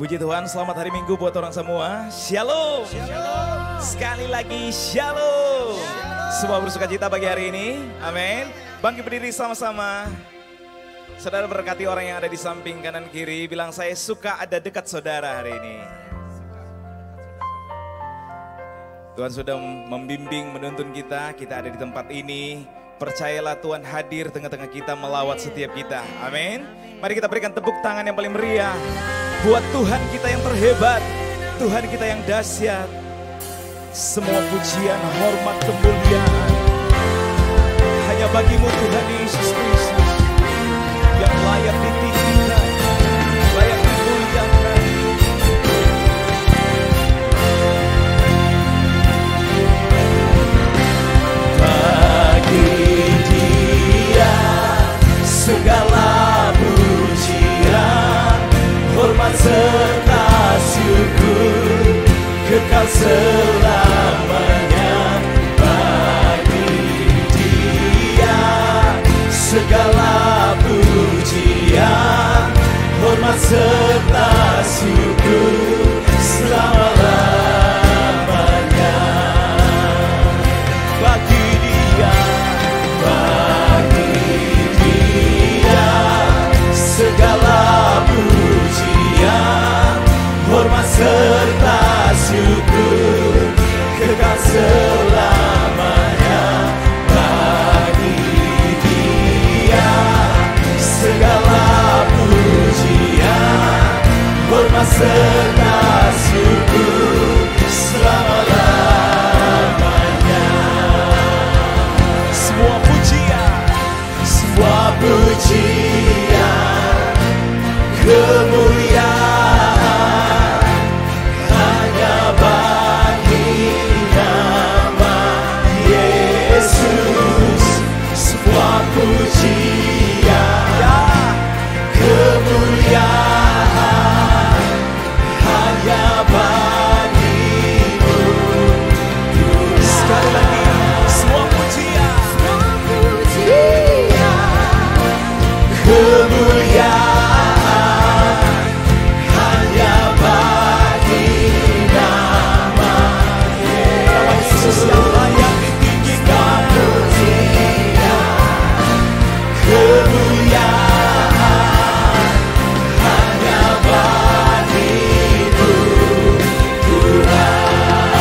Puji Tuhan, selamat hari Minggu buat orang semua. Shalom. Shalom. Sekali lagi shalom. Semua bersuka cita pagi hari ini. Amin. Bangkit berdiri sama-sama. Saudara berkati orang yang ada di samping kanan kiri. Bilang saya suka ada dekat saudara hari ini. Tuhan sudah membimbing, menuntun kita. Kita ada di tempat ini. Percayalah Tuhan hadir tengah-tengah kita, melawat setiap kita. Amin. Mari kita berikan tepuk tangan yang paling meriah buat Tuhan kita yang terhebat, Tuhan kita yang dahsyat. Semua pujian, hormat, kemuliaan hanya bagimu Tuhan Yesus Kristus, yang layak ditinggikan, layak dimuliakan. Bagi Dia segala pujian, hormat serta syukur kekal selamanya. Bagi Dia segala pujian, hormat serta syukur selama-lamanya. Bagi Dia segala pujian, hormat serta syukur kekal selamanya. Bagi Dia segala pujian, hormat serta syukur selama-lamanya. Semua pujian, kemuliaan hanya bagi nama Yesus. Semua pujian, kemuliaan hanya bagimu. Sekali lagi, semua pujian, kemuliaan hanya bagi nama Yesus yang layak ditinggikan. Kemuliaan hanya bagimu Tuhan.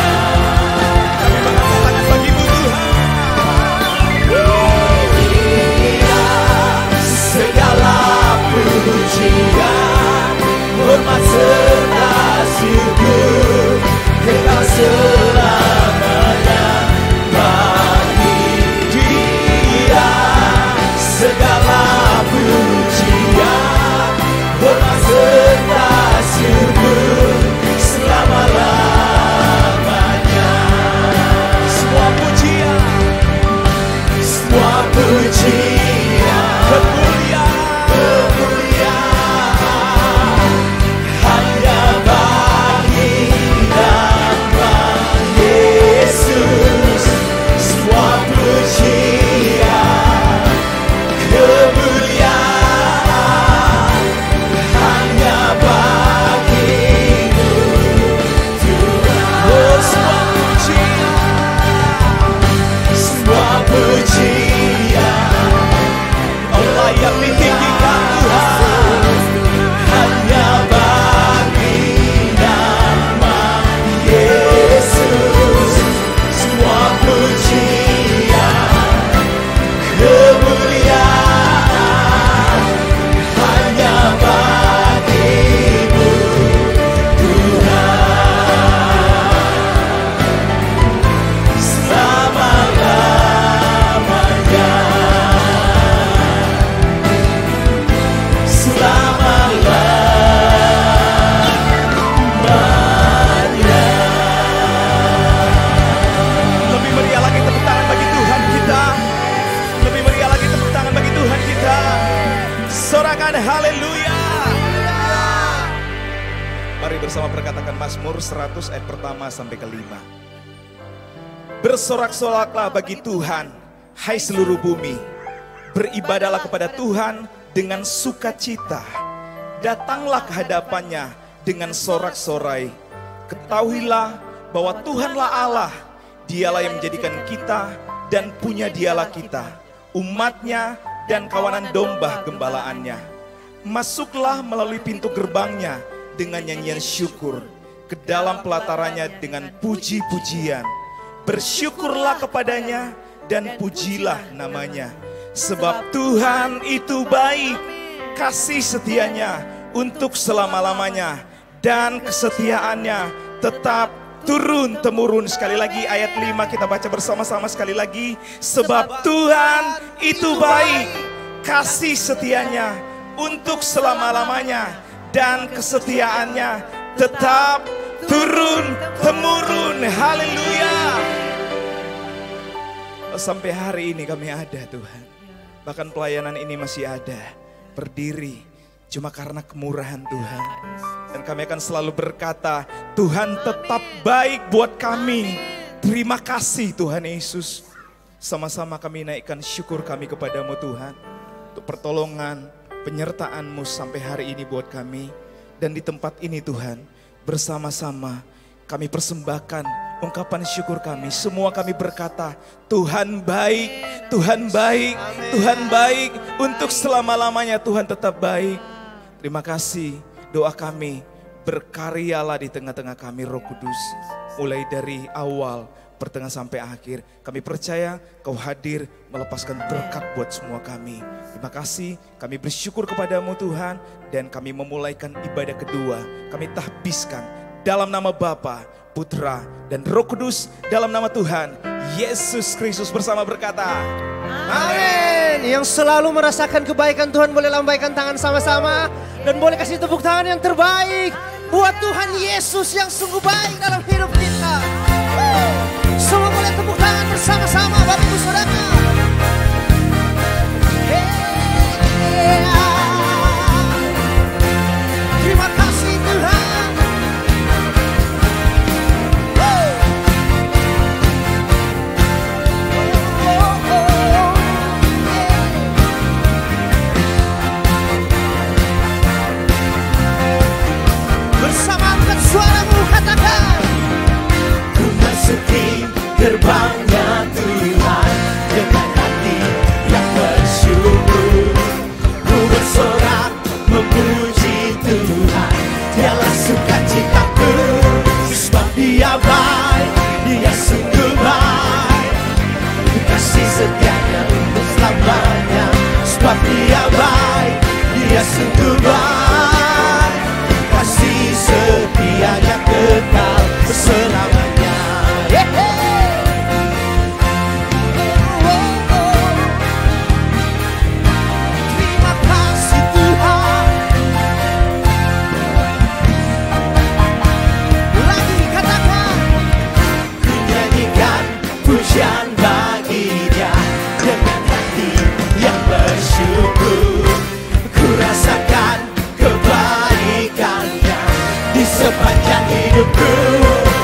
Kami mengatakan bagimu Tuhan. Segala pujian, hormat serta syukur kekal selamanya. Bagi Dia segala pujian, hormat serta syukur selama-lamanya. Semua pujian, kemuliaan hanya bersorakan haleluya. Mari bersama berkatakan Mazmur 100 ayat pertama sampai ke-5. Bersorak-soraklah bagi Tuhan, hai seluruh bumi. Beribadahlah kepada Tuhan dengan sukacita. Datanglah ke hadapannya dengan sorak-sorai. Ketahuilah bahwa Tuhanlah Allah. Dialah yang menjadikan kita dan punya dialah kita, umatnya dan kawanan domba gembalaannya. Masuklah melalui pintu gerbangnya dengan nyanyian syukur, ke dalam pelatarannya dengan puji-pujian. Bersyukurlah kepadanya dan pujilah namanya. Sebab Tuhan itu baik, kasih setianya untuk selama-lamanya, dan kesetiaannya tetap turun-temurun. Sekali lagi ayat 5 kita baca bersama-sama sekali lagi. Sebab Tuhan itu baik, kasih setianya untuk selama-lamanya, dan kesetiaannya tetap turun-temurun. Haleluya. Sampai hari ini kami ada Tuhan. Bahkan pelayanan ini masih ada, berdiri cuma karena kemurahan Tuhan. Dan kami akan selalu berkata, Tuhan tetap baik buat kami. Terima kasih Tuhan Yesus. Sama-sama kami naikkan syukur kami kepadamu Tuhan, untuk pertolongan, penyertaan-Mu sampai hari ini buat kami. Dan di tempat ini Tuhan, bersama-sama kami persembahkan ungkapan syukur kami. Semua kami berkata, Tuhan baik, Tuhan baik, Tuhan baik. Untuk selama-lamanya Tuhan tetap baik. Terima kasih. Doa kami, berkaryalah di tengah-tengah kami Roh Kudus. Mulai dari awal, pertengahan sampai akhir. Kami percaya Kau hadir melepaskan berkat buat semua kami. Terima kasih, kami bersyukur kepadamu Tuhan. Dan kami memulaikan ibadah kedua. Kami tahbiskan dalam nama Bapa, Putra, dan Roh Kudus. Dalam nama Tuhan Yesus Kristus bersama berkata, amin. Yang selalu merasakan kebaikan Tuhan boleh lambaikan tangan sama-sama. Dan boleh kasih tepuk tangan yang terbaik buat Tuhan Yesus yang sungguh baik dalam hidup kita. Semua boleh tepuk tangan bersama-sama Bapak Ibu Saudara. Terima kasih Tuhan. Bersama angkat suaramu katakan, ku masuki gerbangnya Tuhan dengan hati yang bersyukur. Ku bersorak memuji Tuhan, dialah sukacitaku. Sebab Dia baik, Dia sungguh baik, kasih setianya untuk selamanya. Sebab Dia baik, Dia sungguh baik, kasih setianya kekal selamanya. Terima kasih Tuhan. Lagi katakan, ku nyanyikan pujian bagi-Nya dengan hati yang bersyukur. Ku rasakan kebaikan-Nya di sepanjang hidupku.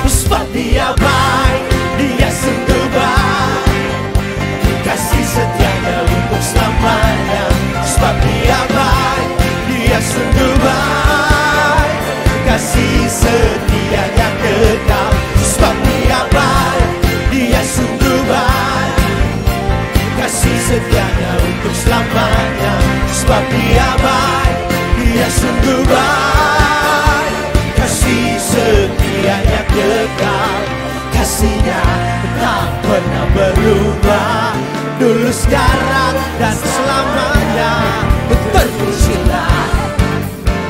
Sebab Dia baik, Dia sungguh baik, kasih setianya untuk selamanya. Sebab Dia baik, Dia sungguh baik, kasih setianya kekal. Sebab Dia baik, Dia sungguh baik, kasih setianya untuk selamanya. Sebab Dia baik, Dia sungguh baik, kasih setianya kekal. Kasih-Nya tak pernah berubah, dulu, sekarang, dan selamanya. Terpujilah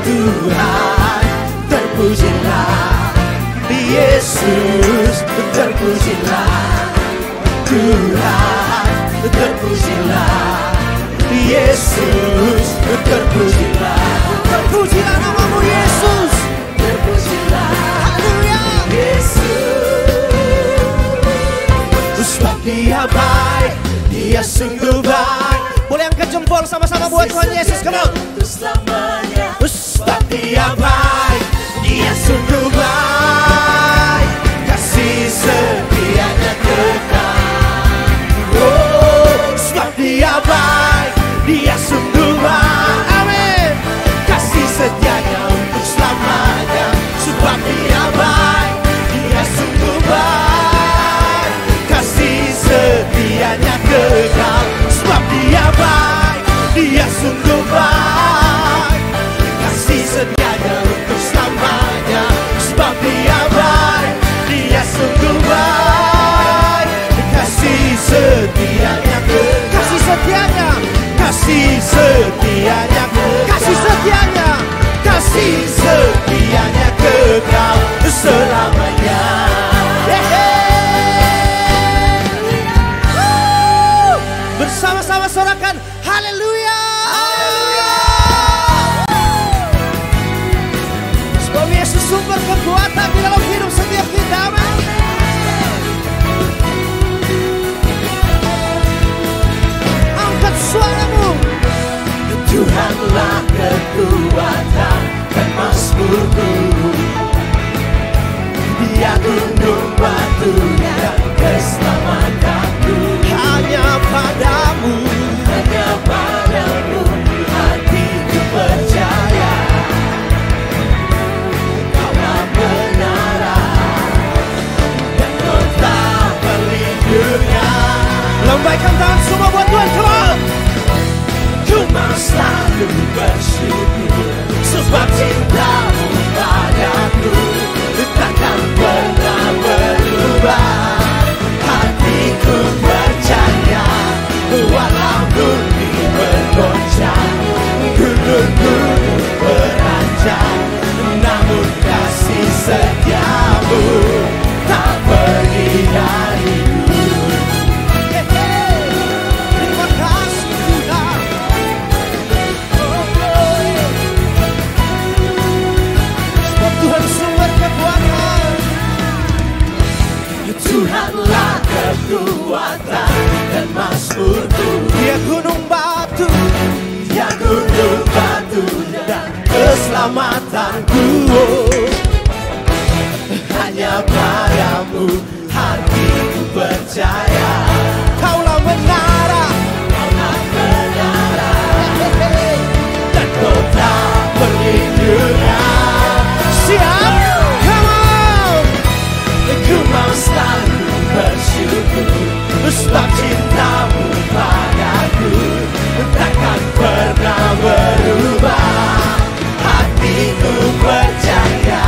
Tuhan, terpujilah Yesus, terpujilah Tuhan, terpujilah Yesus, terpujilah. Terpujilah namamu Yesus, terpujilah, haleluya Yesus. Sebab Dia baik, Dia sungguh baik. Boleh angkat jempol sama-sama buat Tuhan Yesus, come on. selamanya. Sebab Dia baik, Dia sungguh baik, kasih setianya kekal. Oh, sebab Dia baik, Dia sungguh baik, amin, kasih setianya untuk selamanya. Sebab Dia baik, Dia sungguh baik, kasih setianya kekal. Sebab Dia baik, Dia sungguh baik, kasih setianya untuk selamanya. Sebab Dia baik, Dia sungguh baik, kasih setianya kekal. Kasih setianya, kasih setianya kekal. Kasih setianya, kasih setianya kekal selamanya. Bersama-sama sorakan haleluya. Sebab Yesus sumber kekuatan di dalam hidup setiap kita. Angkat suaramu. Tuhanlah kekuatan dan mazmurku, Dia gunung batu dan keselamatanku. Hanya padamu, hanya padamu hatiku percaya. Kaulah menara dan kota pelindungnya. Lambaikan tangan semua buat Tuhan, come on. Ku mau selalu bersyukur sebab cintamu padaku takkan pernah berubah. Hatiku percaya walau bumi bergoncang, gunung-gunung beranjak, namun kasih setiamu tak pergi dariku. Terima kasih Tuhan. Sebab Tuhan sumber kekuatan. Tuhanlah kekuatan dan mazmurku. Dia gunung batu, Dia gunung batu dan keselamatanku. Hanya padamu hatiku percaya. Kaulah menara, kaulah menara dan kota perlindungan. Siap, come on. Ku mau selalu bersyukur sebab cintamu padaku takkan pernah berubah. Hatiku percaya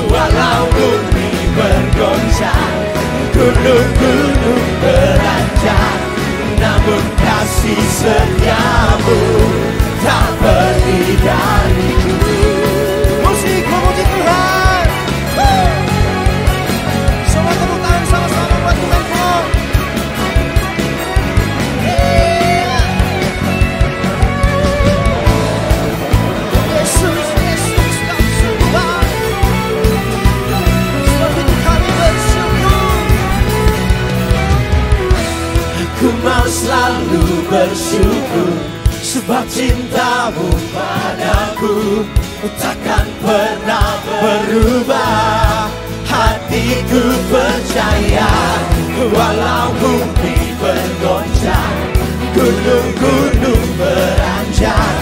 walau bumi bergoncang, gunung-gunung beranjak, namun kasih setiamu tak pergi dariku. Musik memuji Tuhan. Semua tepuk tangan sama-sama buat Tuhanku. Yesus, Yesus kau sungguh baik. Sebab itu kami bersyukur. Aku mau selalu bersyukur sebab cintamu padaku takkan pernah berubah. Hatiku percaya walau bumi bergoncang, gunung-gunung beranjak,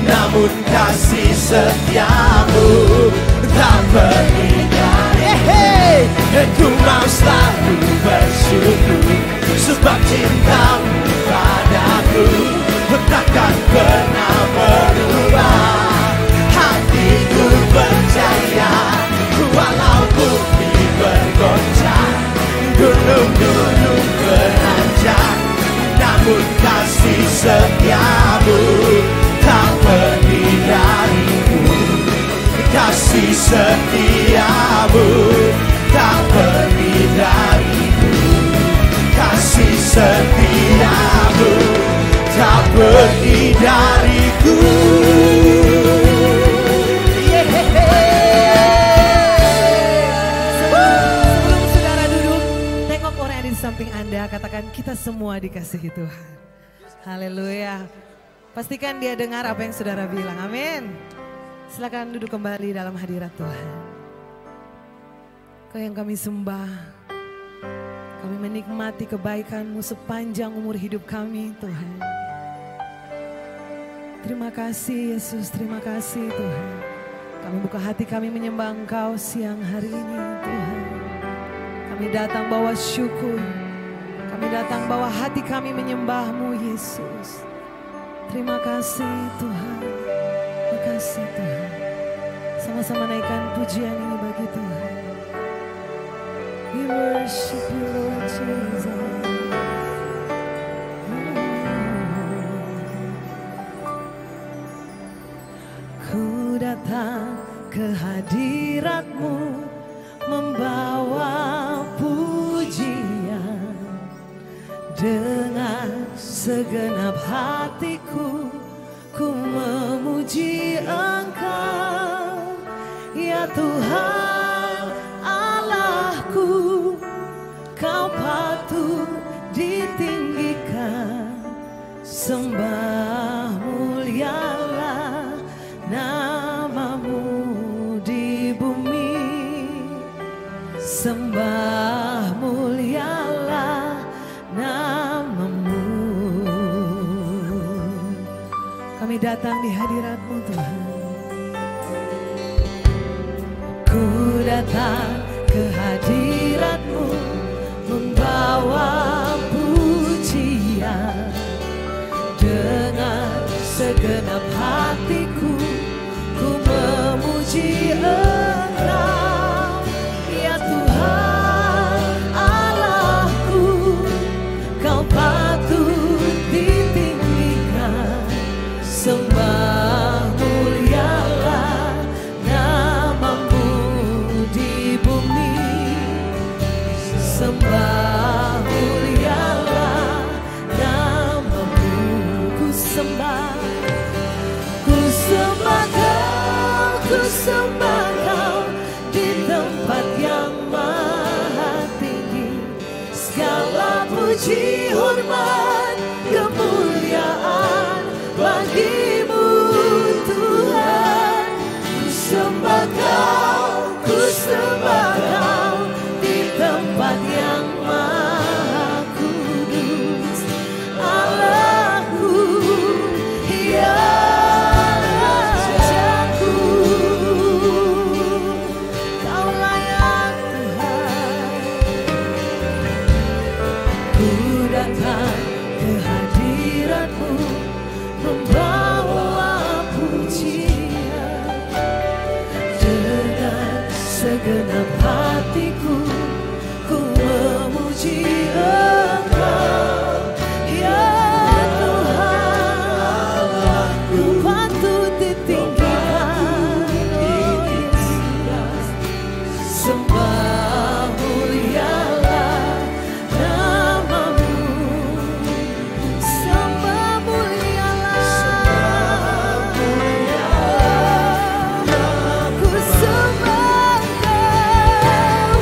namun kasih setiamu tak pergi dari. Ku mau selalu bersyukur sebab cintamu padaku takkan pernah berubah. Hatiku percaya walau bumi bergoncang, gunung-gunung beranjak, namun kasih setiamu tak pergi dariku. Kasih setiamu tak pergi dariku. Kasih setiamu tak pergi dariku. Samping Anda, katakan kita semua dikasihi Tuhan. Haleluya. Pastikan dia dengar apa yang saudara bilang. Amin. Silakan duduk kembali dalam hadirat Tuhan. Kau yang kami sembah, kami menikmati kebaikan-Mu sepanjang umur hidup kami, Tuhan. Terima kasih Yesus, terima kasih Tuhan. Kami buka hati kami menyembah Engkau siang hari ini, Tuhan. Kami datang bawa syukur, kami datang bawa hati kami menyembah-Mu, Yesus. Terima kasih Tuhan, terima kasih Tuhan. Sama-sama naikkan pujian ini bagi Tuhan. We worship you Lord Jesus. Ku datang ke hadirat-Mu membawa pujian dengan segenap hatiku. Ku memuji Engkau, ya Tuhan Allahku. Kau patut ditinggikan, sembah mulialah nama-Mu di bumi. Sembah mulialah nama-Mu. Kami datang di hadirat-Mu Tuhan. Ku datang ke hadirat-Mu membawa pujian dengan segenap hatiku. Ku memuji Engkau, ya Tuhan Allahku. Kau patut ditinggikan, sembah mulialah nama-Mu di bumi. Sembah mulialah nama-Mu. Ku sembah, ku sembah Kau, ku sembah Kau di tempat yang maha tinggi. Segala puji, hormat, kemuliaan bagi-Mu Tuhan. Ku sembah Kau, ku sembah Kau di tempat yang maha kudus. Allahku, ya Rajaku, Kau layak Tuhan. Ku datang ke hadirat-Mu membawa pujian dengan segenap hatiku. Ku memuji Engkau, ya Tuhan. Ku patut ditinggikan, oh Yesus. Sembah mulialah nama-Mu. Sembah mulialah, ku sembah Kau,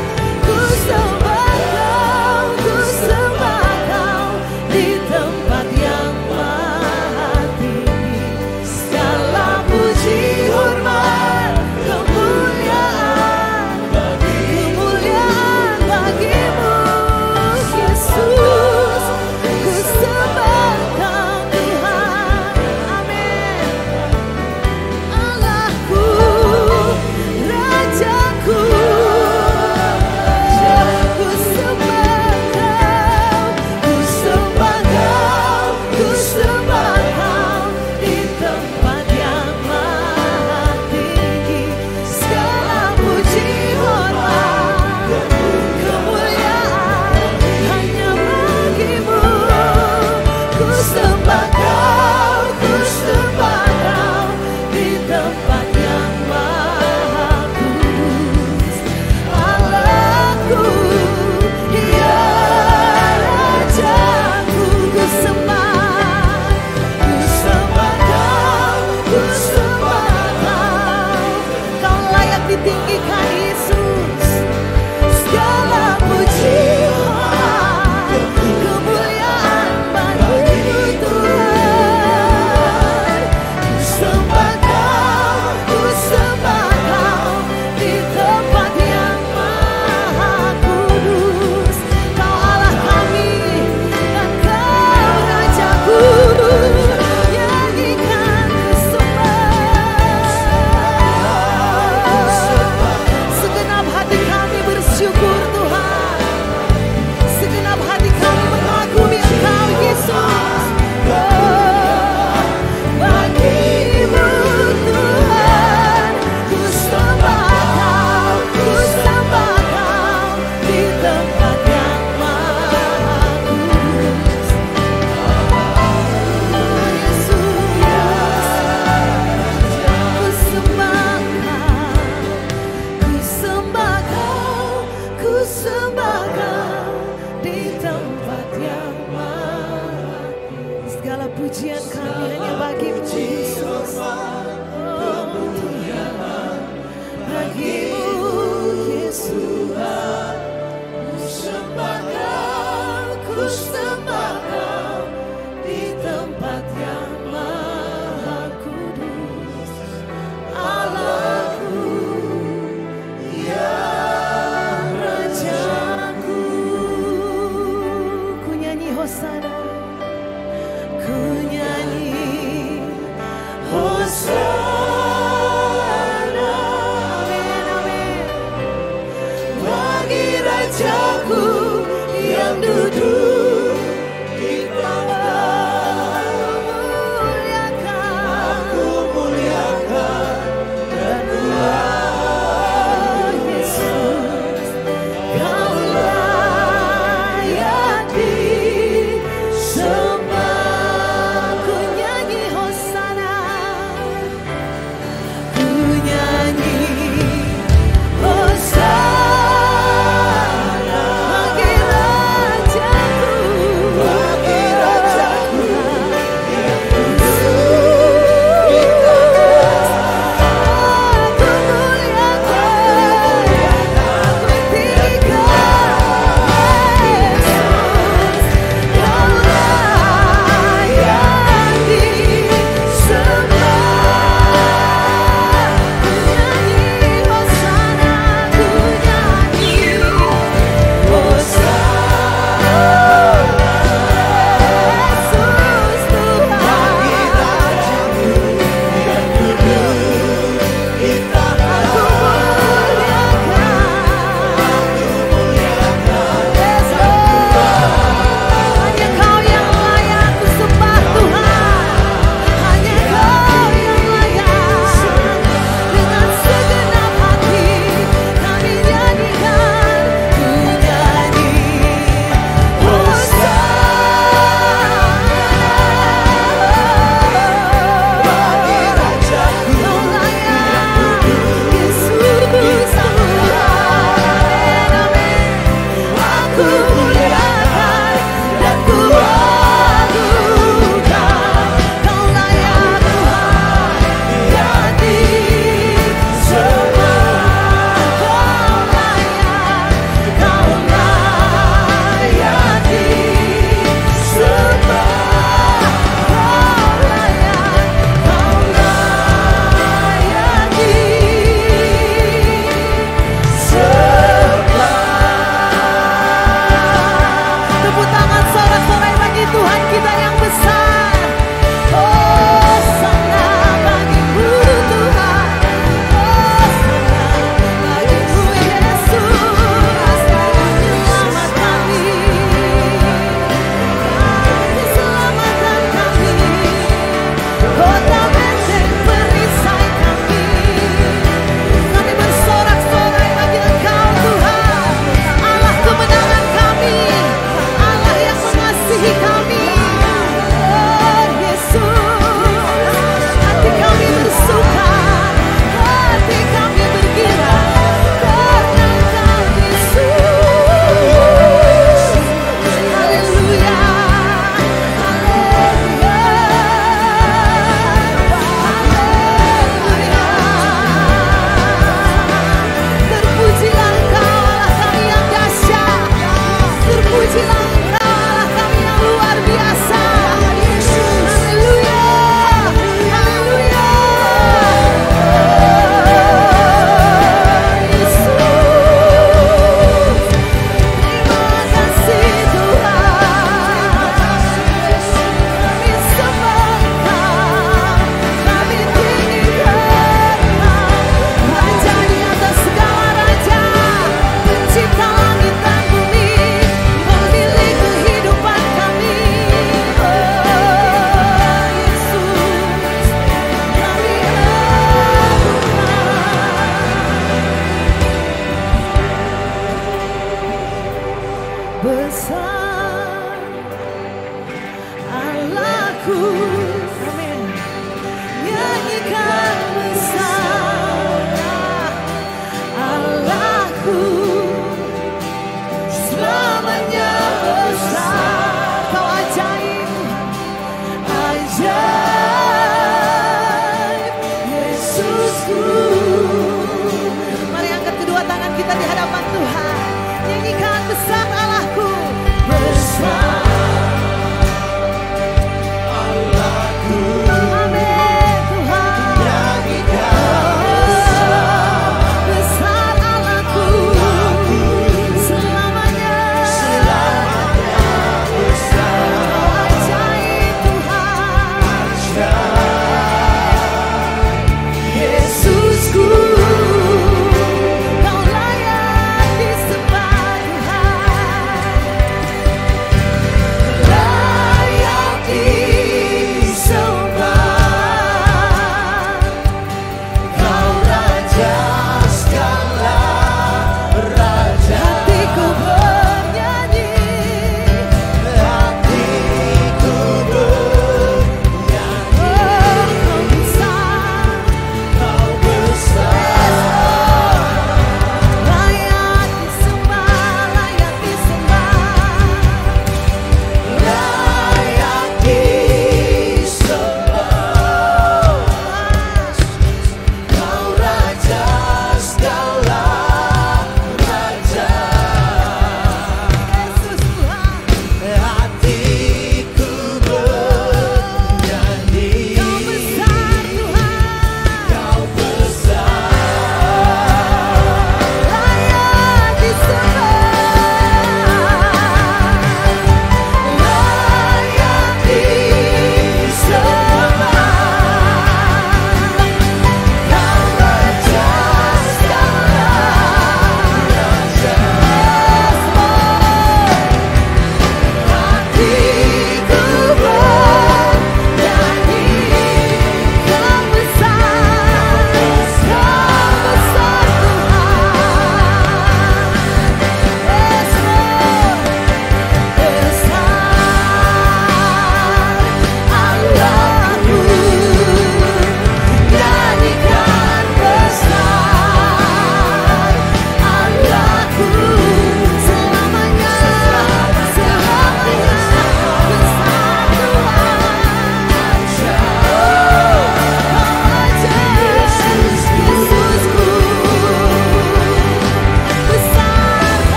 kita di hadapan Tuhan. Nyanyikan besar Allahku, besar Allahku. Amin Tuhan. Nyanyikan besar Allahku, selamanya besar. Ajaib Tuhan, Yesusku. Kau layak disembah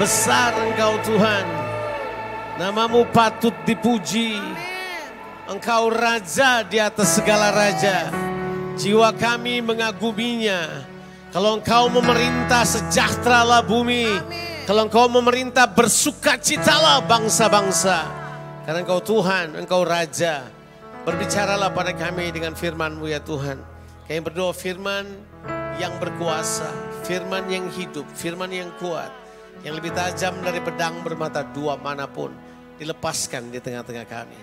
Besar Engkau Tuhan, namamu patut dipuji. Engkau Raja di atas segala raja, jiwa kami mengaguminya. Kalau Engkau memerintah sejahteralah bumi, kalau Engkau memerintah bersukacitalah bangsa-bangsa. Karena Engkau Tuhan, Engkau Raja. Berbicaralah pada kami dengan firman-Mu ya Tuhan. Kami berdoa firman yang berkuasa, firman yang hidup, firman yang kuat, yang lebih tajam dari pedang bermata dua manapun, dilepaskan di tengah-tengah kami.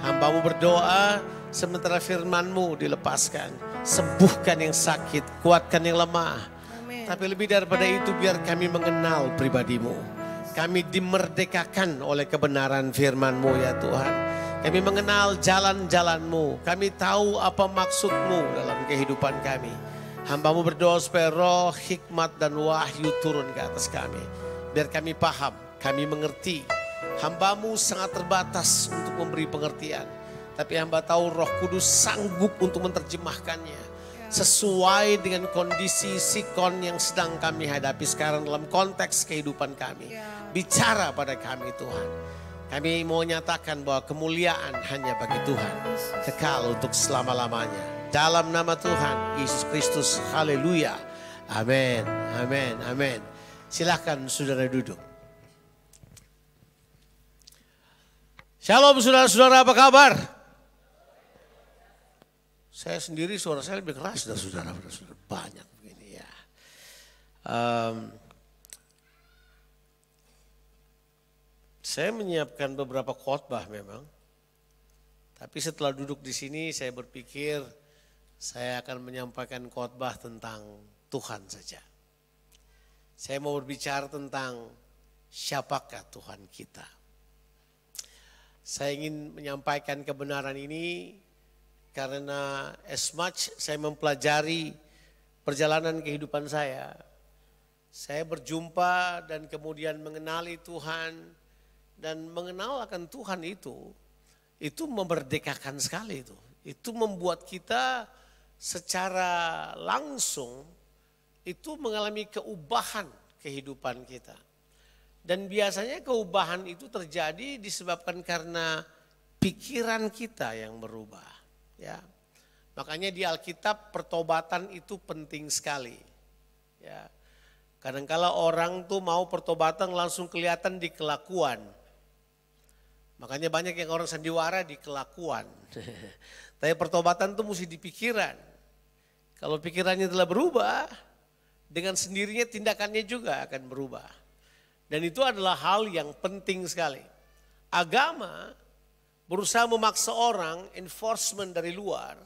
Hamba-Mu berdoa sementara firman-Mu dilepaskan. Sembuhkan yang sakit, kuatkan yang lemah. Amin. Tapi lebih daripada itu biar kami mengenal pribadi-Mu. Kami dimerdekakan oleh kebenaran firman-Mu ya Tuhan. Kami mengenal jalan-jalan-Mu. Kami tahu apa maksud-Mu dalam kehidupan kami. Hamba-Mu berdoa supaya roh, hikmat dan wahyu turun ke atas kami. Biar kami paham, kami mengerti. Hamba-Mu sangat terbatas untuk memberi pengertian. Tapi hamba tahu Roh Kudus sanggup untuk menerjemahkannya. Sesuai dengan kondisi sikon yang sedang kami hadapi sekarang dalam konteks kehidupan kami. Bicara pada kami Tuhan. Kami mau nyatakan bahwa kemuliaan hanya bagi Tuhan. Kekal untuk selama-lamanya. Dalam nama Tuhan Yesus Kristus. Haleluya. Amin. Amin. Amin. Silakan saudara duduk. Shalom saudara-saudara, apa kabar? Saya sendiri suara saya lebih keras dari saudara. Banyak begini ya. Saya menyiapkan beberapa khotbah memang. Tapi setelah duduk di sini saya berpikir saya akan menyampaikan khotbah tentang Tuhan saja. Saya mau berbicara tentang siapakah Tuhan kita. Saya ingin menyampaikan kebenaran ini karena as much saya mempelajari perjalanan kehidupan saya berjumpa dan kemudian mengenali Tuhan dan mengenal akan Tuhan itu memerdekakan sekali itu. Itu membuat kita secara langsung itu mengalami keubahan kehidupan kita. Dan biasanya keubahan itu terjadi disebabkan karena pikiran kita yang berubah. Ya, makanya di Alkitab pertobatan itu penting sekali. Ya, kadang-kala orang tuh mau pertobatan langsung kelihatan di kelakuan. Makanya banyak yang orang sandiwara di kelakuan. Tapi pertobatan tuh mesti di pikiran. Kalau pikirannya telah berubah, dengan sendirinya tindakannya juga akan berubah. Dan itu adalah hal yang penting sekali. Agama berusaha memaksa orang, enforcement dari luar,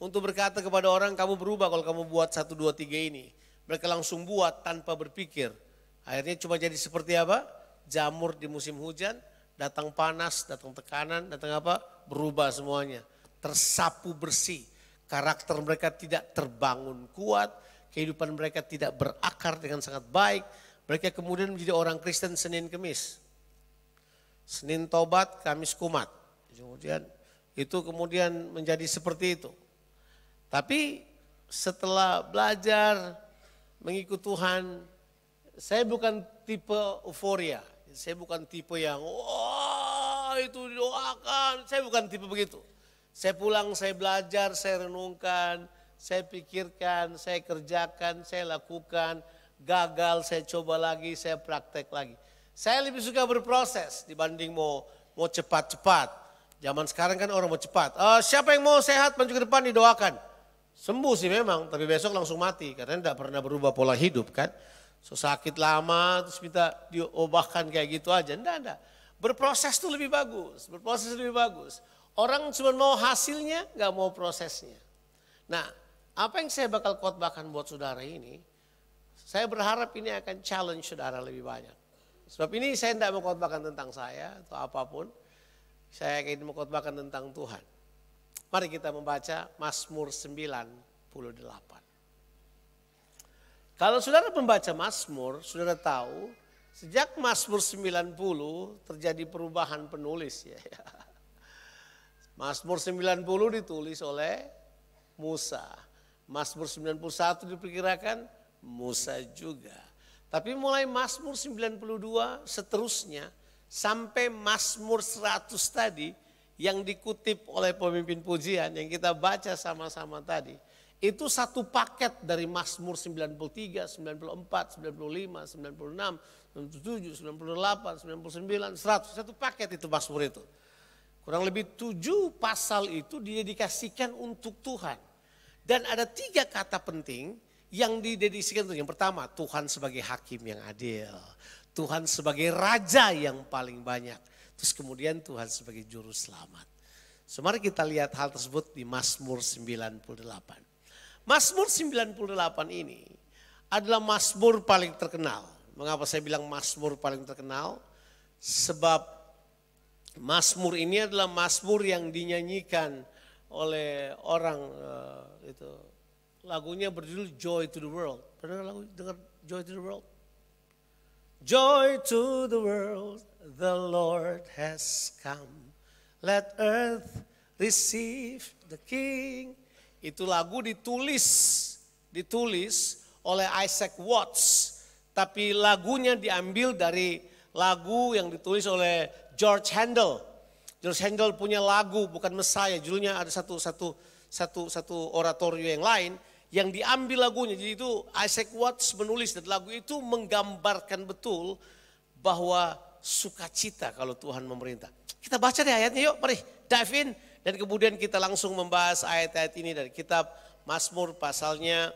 untuk berkata kepada orang kamu berubah kalau kamu buat 1, 2, 3 ini. Mereka langsung buat tanpa berpikir. Akhirnya cuma jadi seperti apa? Jamur di musim hujan, datang panas, datang tekanan, datang apa? Berubah semuanya. Tersapu bersih. Karakter mereka tidak terbangun kuat, kehidupan mereka tidak berakar dengan sangat baik. Mereka kemudian menjadi orang Kristen Senin Kemis. Senin tobat, Kamis kumat. Kemudian itu kemudian menjadi seperti itu. Tapi setelah belajar mengikut Tuhan, saya bukan tipe euforia. Saya bukan tipe yang wah itu didoakan. Saya bukan tipe begitu. Saya pulang, saya belajar, saya renungkan, saya pikirkan, saya kerjakan, saya lakukan. Gagal, saya coba lagi, saya praktek lagi. Saya lebih suka berproses dibanding mau cepat-cepat. Zaman sekarang kan orang mau cepat. Siapa yang mau sehat maju ke depan didoakan. Sembuh sih memang, tapi besok langsung mati. Karena tidak pernah berubah pola hidup kan. So sakit lama terus minta diobahkan kayak gitu aja. Enggak. Berproses itu lebih bagus. Berproses lebih bagus. Orang cuma mau hasilnya, nggak mau prosesnya. Nah, apa yang saya bakal khotbahkan buat saudara ini, saya berharap ini akan challenge saudara lebih banyak. Sebab ini saya tidak mau khotbahkan tentang saya atau apapun. Saya ingin mengkhotbahkan tentang Tuhan. Mari kita membaca Mazmur 98. Kalau saudara membaca Mazmur, saudara tahu sejak Mazmur 90 terjadi perubahan penulis. Ya. Mazmur 90 ditulis oleh Musa. Mazmur 91 diperkirakan Musa juga. Tapi mulai Mazmur 92 seterusnya sampai Mazmur 100 tadi yang dikutip oleh pemimpin pujian yang kita baca sama-sama tadi. Itu satu paket dari Mazmur 93, 94, 95, 96, 97, 98, 99, 100. Satu paket itu Mazmur itu. Kurang lebih 7 pasal itu didedikasikan untuk Tuhan. Dan ada 3 kata penting yang didedikasikan itu. Yang pertama, Tuhan sebagai hakim yang adil. Tuhan sebagai raja yang paling banyak. Terus kemudian Tuhan sebagai juru selamat. So, mari kita lihat hal tersebut di Mazmur 98. Mazmur 98 ini adalah Mazmur paling terkenal. Mengapa saya bilang Mazmur paling terkenal? Sebab Mazmur ini adalah Mazmur yang dinyanyikan oleh orang itu. Lagunya berjudul Joy to the World. Pernah dengar Joy to the World? Joy to the world, the Lord has come. Let earth receive the King. Itu lagu ditulis oleh Isaac Watts. Tapi lagunya diambil dari lagu yang ditulis oleh George Handel. George Handel punya lagu bukan Messiah, judulnya ada satu oratorio yang lain yang diambil lagunya. Jadi itu Isaac Watts menulis dan lagu itu menggambarkan betul bahwa sukacita kalau Tuhan memerintah. Kita baca deh ayatnya yuk, mari dive in. Dan kemudian kita langsung membahas ayat-ayat ini dari kitab Mazmur pasalnya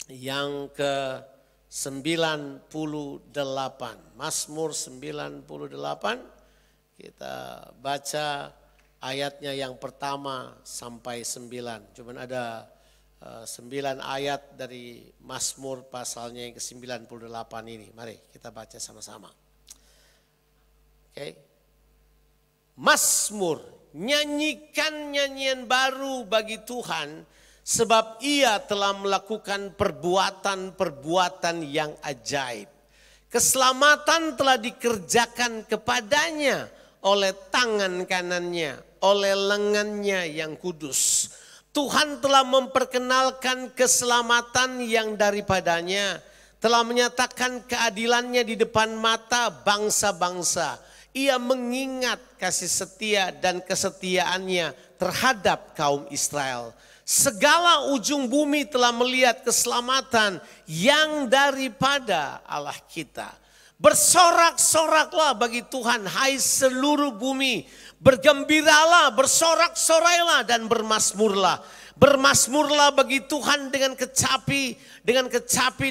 yang ke-98. Mazmur 98, kita baca ayatnya yang pertama sampai 9. Cuman ada 9 ayat dari Mazmur pasalnya yang ke-98 ini. Mari kita baca sama-sama. Oke. Mazmur, nyanyikan nyanyian baru bagi Tuhan sebab Ia telah melakukan perbuatan-perbuatan yang ajaib. Keselamatan telah dikerjakan kepadanya oleh tangan kanannya, oleh lengannya yang kudus. Tuhan telah memperkenalkan keselamatan yang daripadanya, telah menyatakan keadilannya di depan mata bangsa-bangsa. Ia mengingat kasih setia dan kesetiaannya terhadap kaum Israel. Segala ujung bumi telah melihat keselamatan yang daripada Allah kita. Bersorak-soraklah bagi Tuhan, hai seluruh bumi. Bergembiralah, bersorak-sorailah dan bermasmurlah. Bermasmurlah bagi Tuhan dengan kecapi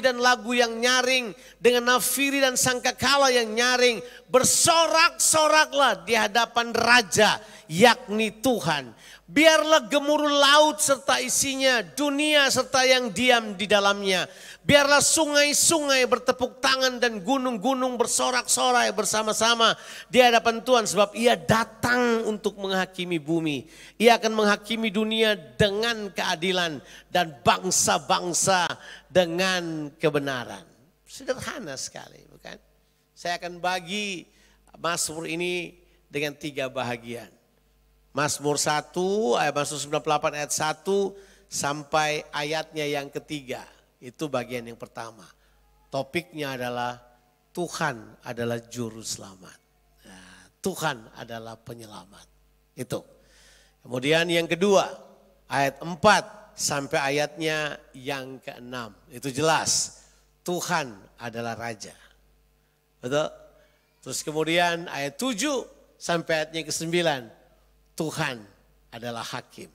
dan lagu yang nyaring, dengan nafiri dan sangkakala yang nyaring. Bersorak-soraklah di hadapan Raja, yakni Tuhan. Biarlah gemuruh laut serta isinya, dunia serta yang diam di dalamnya. Biarlah sungai-sungai bertepuk tangan dan gunung-gunung bersorak-sorai bersama-sama di hadapan Tuhan. Sebab Ia datang untuk menghakimi bumi. Ia akan menghakimi dunia dengan keadilan dan bangsa-bangsa dengan kebenaran. Sederhana sekali, bukan? Saya akan bagi Mazmur ini dengan 3 bahagian. Mazmur 1, Mazmur 98 ayat 1 sampai ayatnya yang ketiga. Itu bagian yang pertama. Topiknya adalah Tuhan adalah juru selamat. Nah, Tuhan adalah penyelamat. Itu. Kemudian yang kedua, ayat 4 sampai ayatnya yang ke-6. Itu jelas, Tuhan adalah Raja. Betul? Terus kemudian ayat 7 sampai ayatnya ke-9. Tuhan adalah hakim.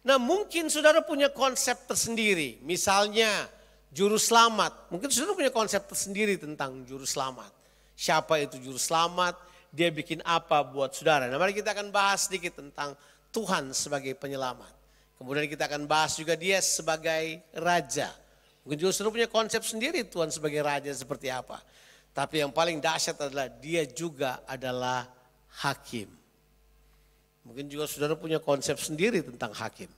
Nah mungkin saudara punya konsep tersendiri. Misalnya juru selamat. Mungkin saudara punya konsep tersendiri tentang juru selamat. Siapa itu juru selamat? Dia bikin apa buat saudara? Nah mari kita akan bahas sedikit tentang Tuhan sebagai penyelamat. Kemudian kita akan bahas juga dia sebagai Raja. Mungkin juga saudara punya konsep sendiri Tuhan sebagai Raja seperti apa. Tapi yang paling dahsyat adalah dia juga adalah hakim. Mungkin juga saudara punya konsep sendiri tentang hakim.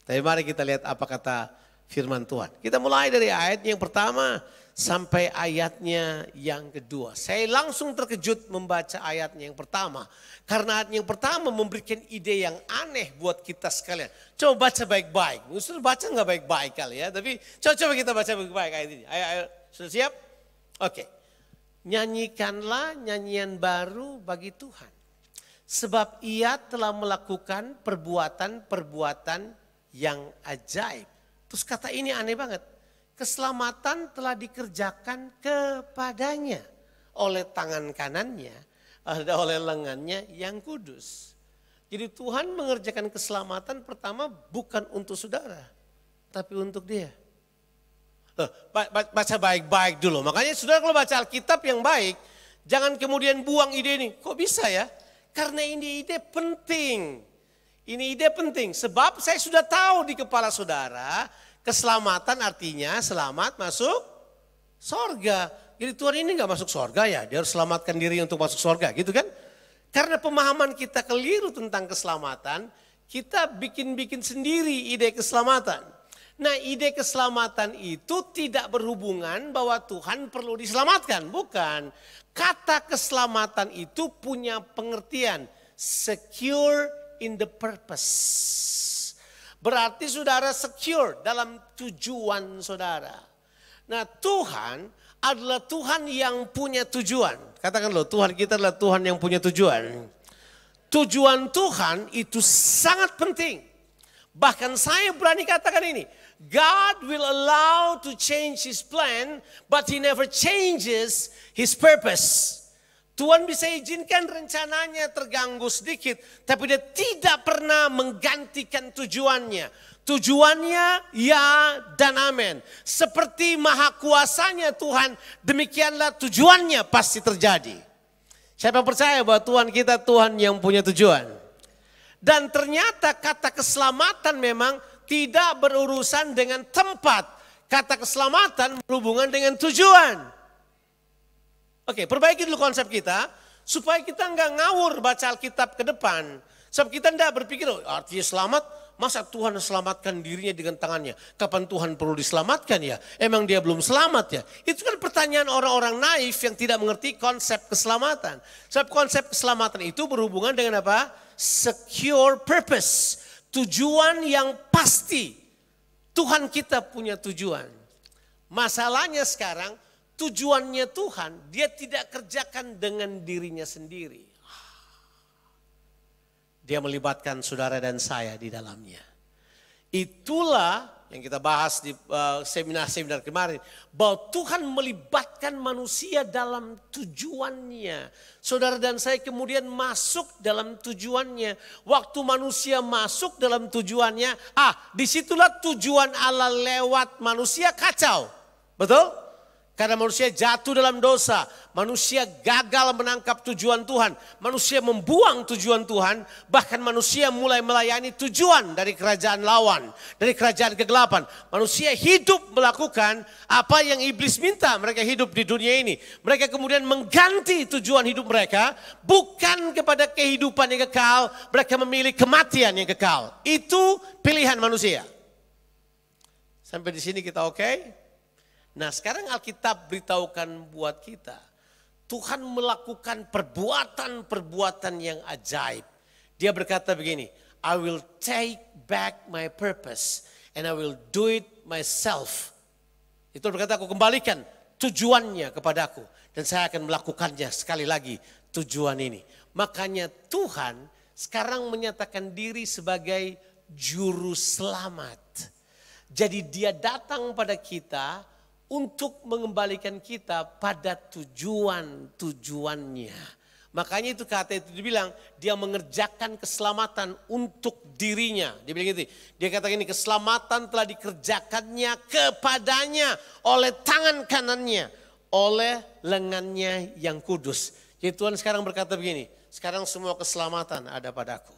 Tapi mari kita lihat apa kata firman Tuhan. Kita mulai dari ayat yang pertama sampai ayatnya yang kedua. Saya langsung terkejut membaca ayatnya yang pertama. Karena ayat yang pertama memberikan ide yang aneh buat kita sekalian. Coba baca baik-baik. Saudara baca nggak baik-baik kali ya. Tapi coba kita baca baik-baik ayat ini. Ayo, sudah siap? Oke. Nyanyikanlah nyanyian baru bagi Tuhan. Sebab Ia telah melakukan perbuatan-perbuatan yang ajaib. Terus kata ini aneh banget. Keselamatan telah dikerjakan kepadanya oleh tangan kanannya, oleh lengannya yang kudus. Jadi Tuhan mengerjakan keselamatan pertama bukan untuk saudara, tapi untuk dia. Baca baik-baik dulu. Makanya saudara kalau baca Alkitab yang baik, jangan kemudian buang ide ini. Kok bisa ya? Karena ini ide penting. Ini ide penting. Sebab saya sudah tahu di kepala saudara, keselamatan artinya selamat masuk sorga. Jadi Tuhan ini gak masuk surga ya, dia harus selamatkan diri untuk masuk surga gitu kan. Karena pemahaman kita keliru tentang keselamatan, kita bikin-bikin sendiri ide keselamatan. Nah ide keselamatan itu tidak berhubungan bahwa Tuhan perlu diselamatkan, bukan. Kata keselamatan itu punya pengertian, secure in the purpose. Berarti saudara secure dalam tujuan saudara. Nah Tuhan adalah Tuhan yang punya tujuan. Katakan loh, Tuhan kita adalah Tuhan yang punya tujuan. Tujuan Tuhan itu sangat penting. Bahkan saya berani katakan ini. God will allow to change his plan, but he never changes his purpose. Tuhan bisa izinkan rencananya terganggu sedikit, tapi dia tidak pernah menggantikan tujuannya. Tujuannya ya dan amin. Seperti maha kuasanya Tuhan, demikianlah tujuannya pasti terjadi. Siapa percaya bahwa Tuhan kita Tuhan yang punya tujuan? Dan ternyata kata keselamatan memang tidak berurusan dengan tempat. Kata keselamatan berhubungan dengan tujuan. Oke, perbaiki dulu konsep kita supaya kita nggak ngawur baca Alkitab ke depan. Sebab kita tidak berpikir, oh, artinya selamat, masa Tuhan selamatkan dirinya dengan tangannya? Kapan Tuhan perlu diselamatkan ya? Emang dia belum selamat ya? Itu kan pertanyaan orang-orang naif yang tidak mengerti konsep keselamatan. Sebab konsep keselamatan itu berhubungan dengan apa? Secure purpose. Tujuan yang pasti. Tuhan kita punya tujuan. Masalahnya sekarang, tujuannya Tuhan, dia tidak kerjakan dengan dirinya sendiri. Dia melibatkan saudara dan saya di dalamnya. Itulah yang kita bahas di seminar-seminar kemarin. Bahwa Tuhan melibatkan manusia dalam tujuannya. Saudara dan saya kemudian masuk dalam tujuannya. Waktu manusia masuk dalam tujuannya, disitulah tujuan Allah lewat manusia kacau. Betul? Karena manusia jatuh dalam dosa, manusia gagal menangkap tujuan Tuhan, manusia membuang tujuan Tuhan, bahkan manusia mulai melayani tujuan dari kerajaan lawan, dari kerajaan kegelapan. Manusia hidup melakukan apa yang iblis minta mereka hidup di dunia ini. Mereka kemudian mengganti tujuan hidup mereka, bukan kepada kehidupan yang kekal, mereka memilih kematian yang kekal. Itu pilihan manusia. Sampai di sini kita oke? Nah sekarang Alkitab beritahukan buat kita. Tuhan melakukan perbuatan-perbuatan yang ajaib. Dia berkata begini, I will take back my purpose and I will do it myself. Itu berkata aku kembalikan tujuannya kepadaku. Dan saya akan melakukannya sekali lagi tujuan ini. Makanya Tuhan sekarang menyatakan diri sebagai juru selamat. Jadi dia datang pada kita untuk mengembalikan kita pada tujuannya. Makanya itu kata itu dibilang dia mengerjakan keselamatan untuk dirinya. Dia bilang gitu. Dia kata gini, keselamatan telah dikerjakannya kepadanya oleh tangan kanannya, oleh lengannya yang kudus. Jadi Tuhan sekarang berkata begini, sekarang semua keselamatan ada padaku.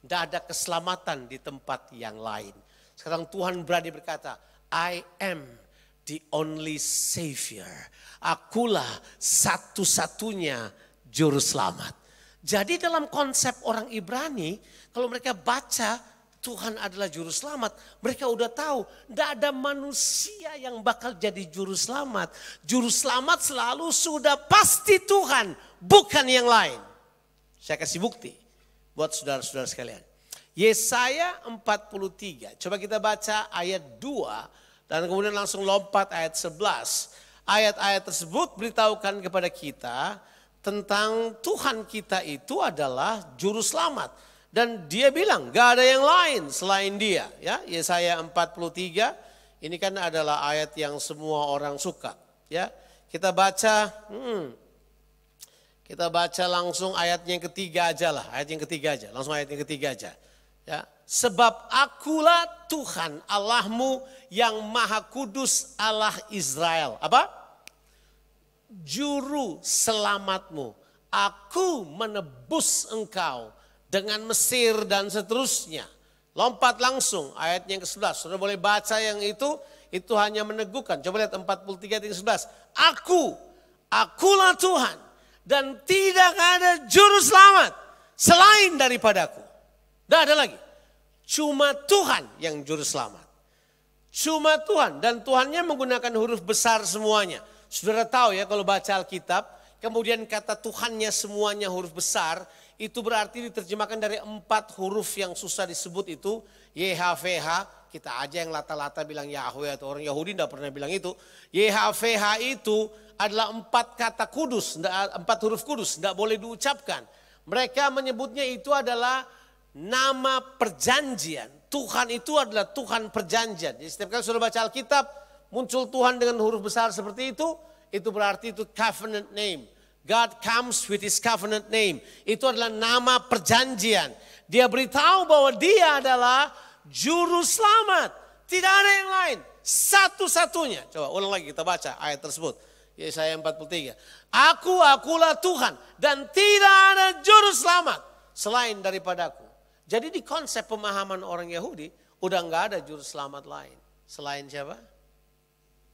Tidak ada keselamatan di tempat yang lain. Sekarang Tuhan berani berkata, I am the only savior. Akulah satu-satunya juru selamat. Jadi dalam konsep orang Ibrani, kalau mereka baca Tuhan adalah juru selamat, mereka udah tahu tidak ada manusia yang bakal jadi juru selamat. Juru selamat selalu sudah pasti Tuhan, bukan yang lain. Saya kasih bukti buat saudara-saudara sekalian. Yesaya 43, coba kita baca ayat 2. Dan kemudian langsung lompat ayat 11. Ayat-ayat tersebut beritahukan kepada kita tentang Tuhan kita itu adalah juru selamat. Dan dia bilang gak ada yang lain selain dia. Ya, Yesaya 43 ini kan adalah ayat yang semua orang suka. Ya, kita baca langsung ayat yang ketiga aja lah. Ayat yang ketiga aja, langsung ayat yang ketiga aja. Ya, sebab akulah Tuhan Allahmu yang maha kudus Allah Israel. Apa? Juru selamatmu. Aku menebus engkau dengan Mesir dan seterusnya. Lompat langsung ayat yang ke-11. Saudara boleh baca yang itu hanya meneguhkan. Coba lihat 43 ayat 11. Aku Akulah Tuhan dan tidak ada juru selamat selain daripadaku. Tidak ada lagi. Cuma Tuhan yang juru selamat. Cuma Tuhan, dan Tuhannya menggunakan huruf besar semuanya. Saudara tahu ya, kalau baca Alkitab, kemudian kata Tuhannya semuanya huruf besar, itu berarti diterjemahkan dari 4 huruf yang susah disebut itu. YHVH, kita aja yang lata-lata bilang Yahweh, atau orang Yahudi tidak pernah bilang itu. YHVH itu adalah 4 kata kudus, 4 huruf kudus, tidak boleh diucapkan. Mereka menyebutnya itu adalah nama perjanjian. Tuhan itu adalah Tuhan perjanjian. Jadi setiap kali saudara baca Alkitab, muncul Tuhan dengan huruf besar seperti itu berarti itu covenant name. God comes with his covenant name. Itu adalah nama perjanjian. Dia beritahu bahwa dia adalah juru selamat. Tidak ada yang lain. Satu-satunya. Coba ulang lagi kita baca ayat tersebut. Yesaya 43. Akulah Tuhan dan tidak ada juru selamat selain daripadaku. Jadi di konsep pemahaman orang Yahudi udah nggak ada juru selamat lain. Selain siapa?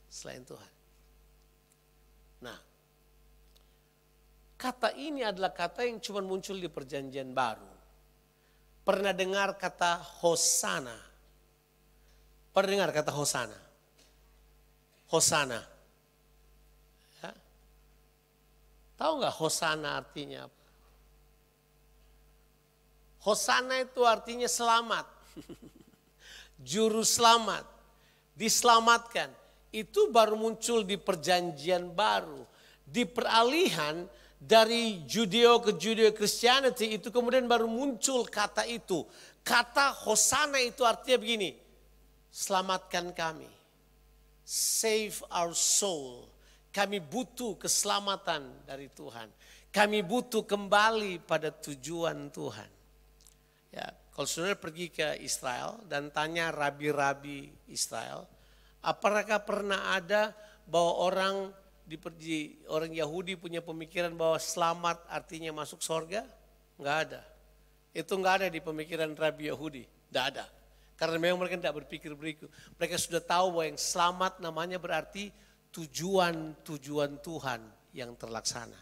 Selain Tuhan. Nah, kata ini adalah kata yang cuma muncul di perjanjian baru. Pernah dengar kata Hosana? Pernah dengar kata Hosana? Hosana. Ya? Tahu nggak Hosana artinya apa? Hosana itu artinya selamat. Juru selamat. Diselamatkan. Itu baru muncul di perjanjian baru. Di peralihan dari Judeo ke Judeo Christianity itu kemudian baru muncul kata itu. Kata Hosana itu artinya begini. Selamatkan kami. Save our soul. Kami butuh keselamatan dari Tuhan. Kami butuh kembali pada tujuan Tuhan. Ya, kalau saudara pergi ke Israel dan tanya rabi-rabi Israel, apakah pernah ada bahwa orang Yahudi punya pemikiran bahwa selamat artinya masuk surga? Enggak ada. Itu enggak ada di pemikiran rabi Yahudi, enggak ada. Karena memang mereka tidak berpikir begitu. Mereka sudah tahu bahwa yang selamat namanya berarti tujuan Tuhan yang terlaksana.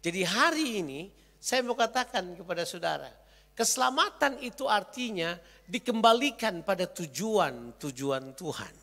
Jadi hari ini saya mau katakan kepada saudara, keselamatan itu artinya dikembalikan pada tujuan Tuhan.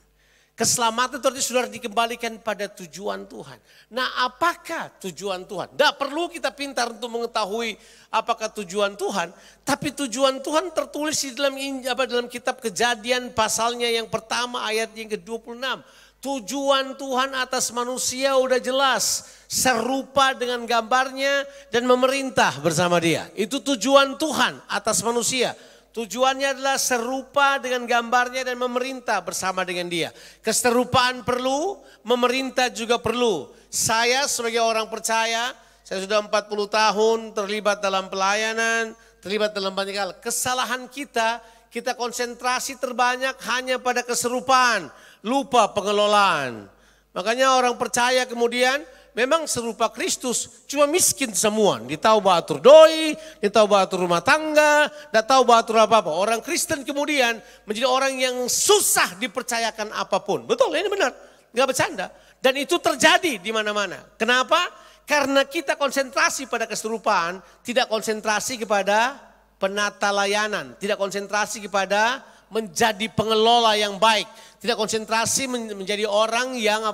Keselamatan itu artinya saudara dikembalikan pada tujuan Tuhan. Nah, apakah tujuan Tuhan? Tidak perlu kita pintar untuk mengetahui apakah tujuan Tuhan. Tapi tujuan Tuhan tertulis di dalam kitab Kejadian pasalnya yang pertama ayat yang ke-26. Tujuan Tuhan atas manusia udah jelas. Serupa dengan gambarnya dan memerintah bersama dia. Itu tujuan Tuhan atas manusia. Tujuannya adalah serupa dengan gambarnya dan memerintah bersama dengan dia. Keserupaan perlu, memerintah juga perlu. Saya sebagai orang percaya, saya sudah 40 tahun terlibat dalam pelayanan, terlibat dalam banyak hal. Kesalahan kita konsentrasi terbanyak hanya pada keserupaan. Lupa pengelolaan. Makanya orang percaya kemudian memang serupa Kristus, cuma miskin semua. Dia tahu batur doi, dia tahu batur rumah tangga, dia tahu batur apa-apa. Orang Kristen kemudian menjadi orang yang susah dipercayakan apapun. Betul, ini benar, nggak bercanda. Dan itu terjadi di mana-mana. Kenapa? Karena kita konsentrasi pada keserupaan, tidak konsentrasi kepada penata layanan, tidak konsentrasi kepada menjadi pengelola yang baik. Tidak konsentrasi menjadi orang yang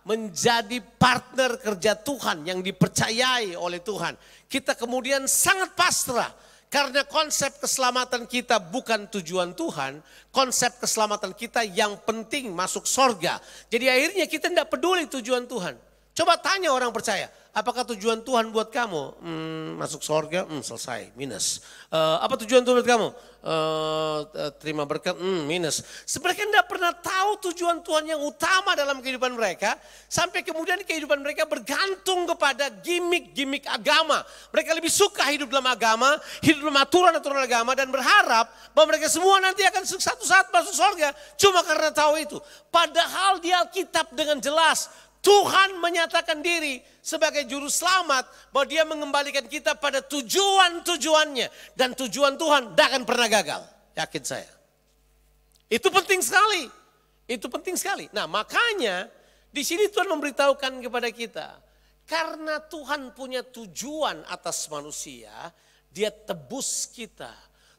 menjadi partner kerja Tuhan yang dipercayai oleh Tuhan. Kita kemudian sangat pasrah karena konsep keselamatan kita bukan tujuan Tuhan. Konsep keselamatan kita yang penting masuk sorga. Jadi akhirnya kita tidak peduli tujuan Tuhan. Coba tanya orang percaya, apakah tujuan Tuhan buat kamu? Masuk sorga, selesai, minus. Apa tujuan Tuhan buat kamu? Terima berkat, minus. Mereka tidak pernah tahu tujuan Tuhan yang utama dalam kehidupan mereka. Sampai kemudian kehidupan mereka bergantung kepada gimmick-gimmick agama. Mereka lebih suka hidup dalam agama, hidup dalam aturan-aturan agama. Dan berharap bahwa mereka semua nanti akan suatu saat masuk sorga. Cuma karena tahu itu. Padahal di Alkitab dengan jelas Tuhan menyatakan diri sebagai juru selamat bahwa dia mengembalikan kita pada tujuan-tujuannya. Dan tujuan Tuhan tidak akan pernah gagal. Yakin saya. Itu penting sekali. Itu penting sekali. Nah makanya di sini Tuhan memberitahukan kepada kita. Karena Tuhan punya tujuan atas manusia, dia tebus kita.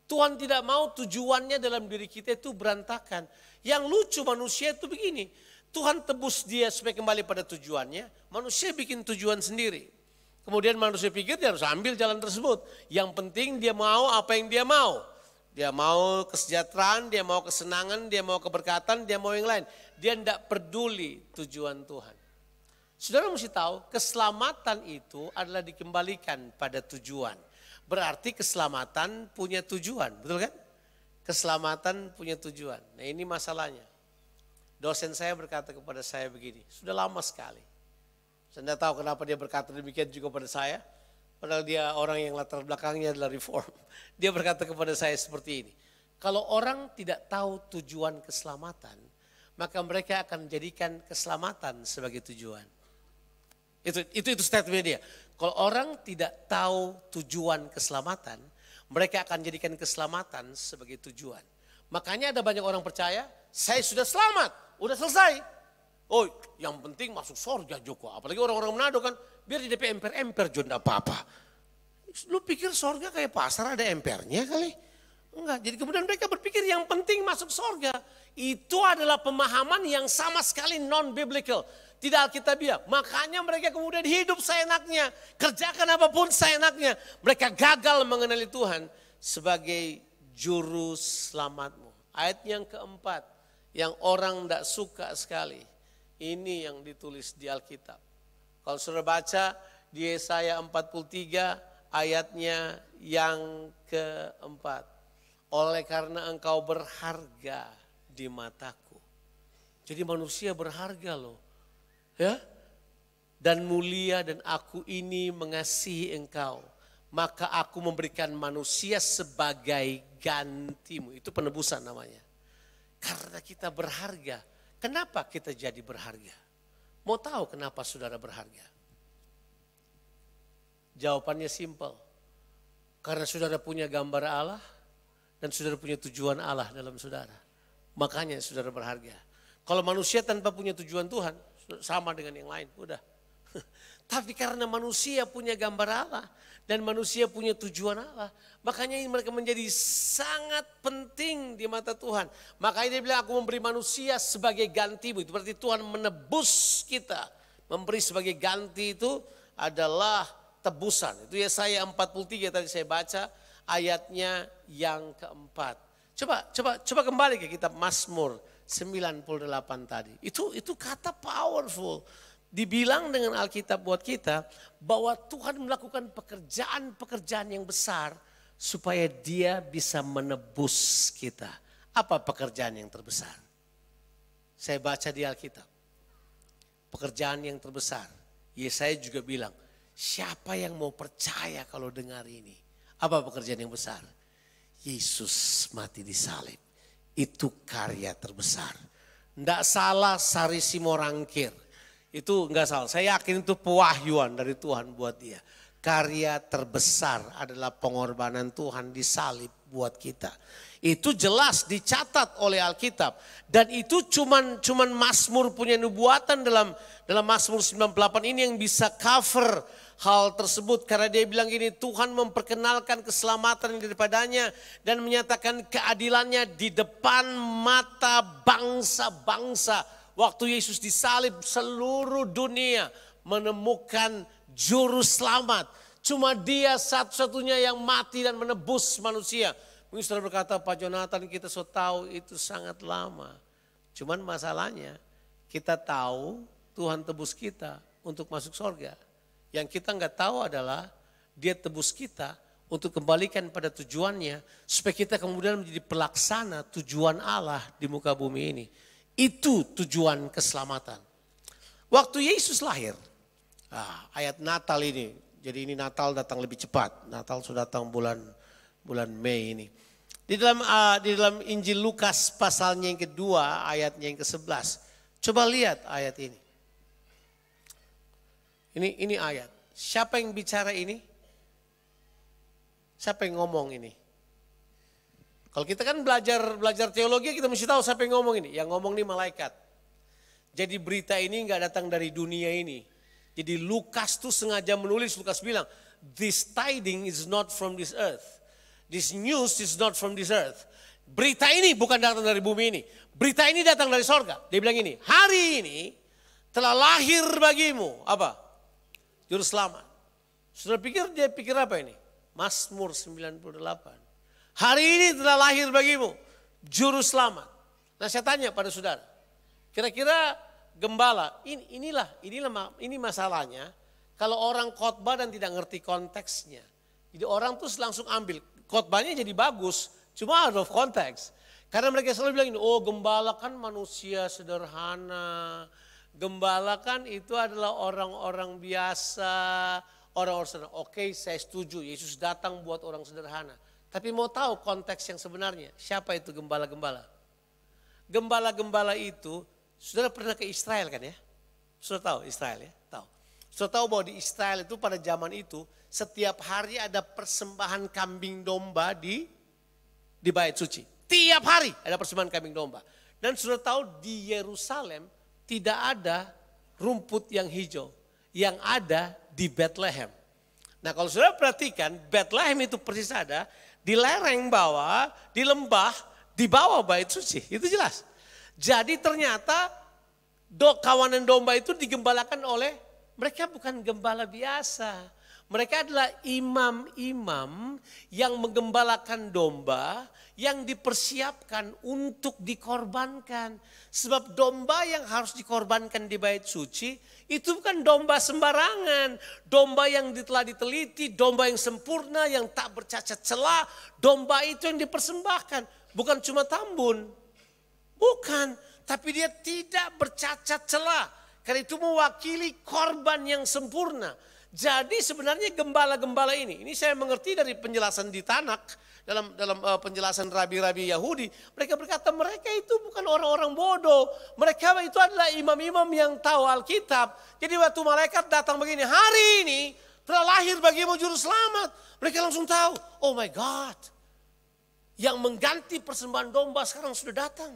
Tuhan tidak mau tujuannya dalam diri kita itu berantakan. Yang lucu manusia itu begini, Tuhan tebus dia supaya kembali pada tujuannya, manusia bikin tujuan sendiri. Kemudian manusia pikir dia harus ambil jalan tersebut. Yang penting dia mau apa yang dia mau. Dia mau kesejahteraan, dia mau kesenangan, dia mau keberkatan, dia mau yang lain. Dia tidak peduli tujuan Tuhan. Saudara mesti tahu, keselamatan itu adalah dikembalikan pada tujuan. Berarti keselamatan punya tujuan, betul kan? Keselamatan punya tujuan. Nah ini masalahnya. Dosen saya berkata kepada saya begini, sudah lama sekali. Saya tidak tahu kenapa dia berkata demikian juga pada saya. Padahal dia orang yang latar belakangnya adalah reform. Dia berkata kepada saya seperti ini. Kalau orang tidak tahu tujuan keselamatan, maka mereka akan menjadikan keselamatan sebagai tujuan. Itu statement dia. Kalau orang tidak tahu tujuan keselamatan, mereka akan jadikan keselamatan sebagai tujuan. Makanya ada banyak orang percaya, saya sudah selamat, udah selesai. Oh, yang penting masuk surga Joko. Apalagi orang-orang Manado kan, biar di DP emper-emper juga enggak apa-apa. Lu pikir surga kayak pasar ada empernya kali? Enggak, jadi kemudian mereka berpikir yang penting masuk surga. Itu adalah pemahaman yang sama sekali non-biblical. Tidak alkitabiah. Makanya mereka kemudian hidup seenaknya. Kerjakan apapun seenaknya. Mereka gagal mengenali Tuhan sebagai juru selamatmu. Ayat yang keempat. Yang orang tidak suka sekali. Ini yang ditulis di Alkitab. Kalau saudara baca di Yesaya 43 ayatnya yang keempat. Oleh karena engkau berharga di mataku. Jadi manusia berharga loh. Ya, dan mulia dan aku ini mengasihi engkau. Maka aku memberikan manusia sebagai gantimu. Itu penebusan namanya. Karena kita berharga. Kenapa kita jadi berharga? Mau tahu kenapa saudara berharga? Jawabannya simpel. Karena saudara punya gambar Allah dan saudara punya tujuan Allah dalam saudara. Makanya saudara berharga. Kalau manusia tanpa punya tujuan Tuhan, sama dengan yang lain, udah. Tapi karena manusia punya gambar Allah dan manusia punya tujuan Allah, makanya mereka menjadi sangat penting di mata Tuhan. Makanya dia bilang aku memberi manusia sebagai gantimu. Itu berarti Tuhan menebus kita. Memberi sebagai ganti itu adalah tebusan. Itu Yesaya 43 tadi saya baca ayatnya yang keempat. Coba kembali ke kitab Mazmur 98 tadi. Itu kata powerful. Dibilang dengan Alkitab buat kita bahwa Tuhan melakukan pekerjaan-pekerjaan yang besar supaya dia bisa menebus kita. Apa pekerjaan yang terbesar? Saya baca di Alkitab. Pekerjaan yang terbesar. Yesaya juga bilang, siapa yang mau percaya kalau dengar ini? Apa pekerjaan yang besar? Yesus mati di salib. Itu karya terbesar. Tidak salah Sarisi Morangkir. Itu enggak salah. Saya yakin itu pewahyuan dari Tuhan buat dia. Karya terbesar adalah pengorbanan Tuhan di salib buat kita. Itu jelas dicatat oleh Alkitab. Dan itu cuman Mazmur punya nubuatan dalam Mazmur 98 ini yang bisa cover hal tersebut. Karena dia bilang gini, Tuhan memperkenalkan keselamatan daripadanya dan menyatakan keadilannya di depan mata bangsa-bangsa. Waktu Yesus disalib seluruh dunia menemukan juru selamat. Cuma dia satu-satunya yang mati dan menebus manusia. Mungkin saudara berkata, Pak Jonathan kita so tahu itu sangat lama. Cuman masalahnya kita tahu Tuhan tebus kita untuk masuk surga. Yang kita nggak tahu adalah dia tebus kita untuk kembalikan pada tujuannya. Supaya kita kemudian menjadi pelaksana tujuan Allah di muka bumi ini. Itu tujuan keselamatan. Waktu Yesus lahir, ayat Natal ini, jadi ini Natal datang lebih cepat. Natal sudah datang bulan Mei ini. Di dalam Injil Lukas pasalnya yang kedua, ayatnya yang ke-11. Coba lihat ayat ini. Ini ayat. Siapa yang bicara ini? Siapa yang ngomong ini? Kalau kita kan belajar teologi kita mesti tahu siapa yang ngomong ini. Yang ngomong ini malaikat. Jadi berita ini enggak datang dari dunia ini. Jadi Lukas tuh sengaja menulis, Lukas bilang, this tiding is not from this earth. This news is not from this earth. Berita ini bukan datang dari bumi ini. Berita ini datang dari sorga. Dia bilang ini, hari ini telah lahir bagimu, apa? Juru selamat. Saudara pikir dia pikir apa ini? Mazmur 98. Hari ini telah lahir bagimu, juru selamat. Nah saya tanya pada saudara, kira-kira gembala, ini masalahnya. Kalau orang khotbah dan tidak ngerti konteksnya. Jadi orang tuh langsung ambil, khotbahnya jadi bagus, cuma out of context. Karena mereka selalu bilang ini, oh gembala kan manusia sederhana. Gembala kan itu adalah orang-orang biasa, orang-orang sederhana. Oke, saya setuju, Yesus datang buat orang sederhana. Tapi mau tahu konteks yang sebenarnya, siapa itu gembala-gembala? Gembala-gembala itu, saudara pernah ke Israel kan ya? Saudara tahu Israel ya? Tahu. Saudara tahu bahwa di Israel itu pada zaman itu, setiap hari ada persembahan kambing domba di bait suci. Tiap hari ada persembahan kambing domba. Dan saudara tahu di Yerusalem tidak ada rumput yang hijau. Yang ada di Bethlehem. Nah kalau saudara perhatikan, Bethlehem itu persis ada di lereng bawah, di lembah, di bawah bait suci. Itu jelas. Jadi ternyata kawanan domba itu digembalakan oleh, mereka bukan gembala biasa. Mereka adalah imam-imam yang menggembalakan domba yang dipersiapkan untuk dikorbankan. Sebab domba yang harus dikorbankan di bait suci itu bukan domba sembarangan. Domba yang telah diteliti, domba yang sempurna, yang tak bercacat celah. Domba itu yang dipersembahkan. Bukan cuma tambun. Bukan, tapi dia tidak bercacat celah. Karena itu mewakili korban yang sempurna. Jadi sebenarnya gembala-gembala ini saya mengerti dari penjelasan di Tanak, dalam penjelasan rabi-rabi Yahudi. Mereka berkata mereka itu bukan orang-orang bodoh. Mereka itu adalah imam-imam yang tahu Alkitab. Jadi waktu malaikat datang begini, hari ini telah lahir bagimu juru selamat. Mereka langsung tahu, oh my God. Yang mengganti persembahan domba sekarang sudah datang.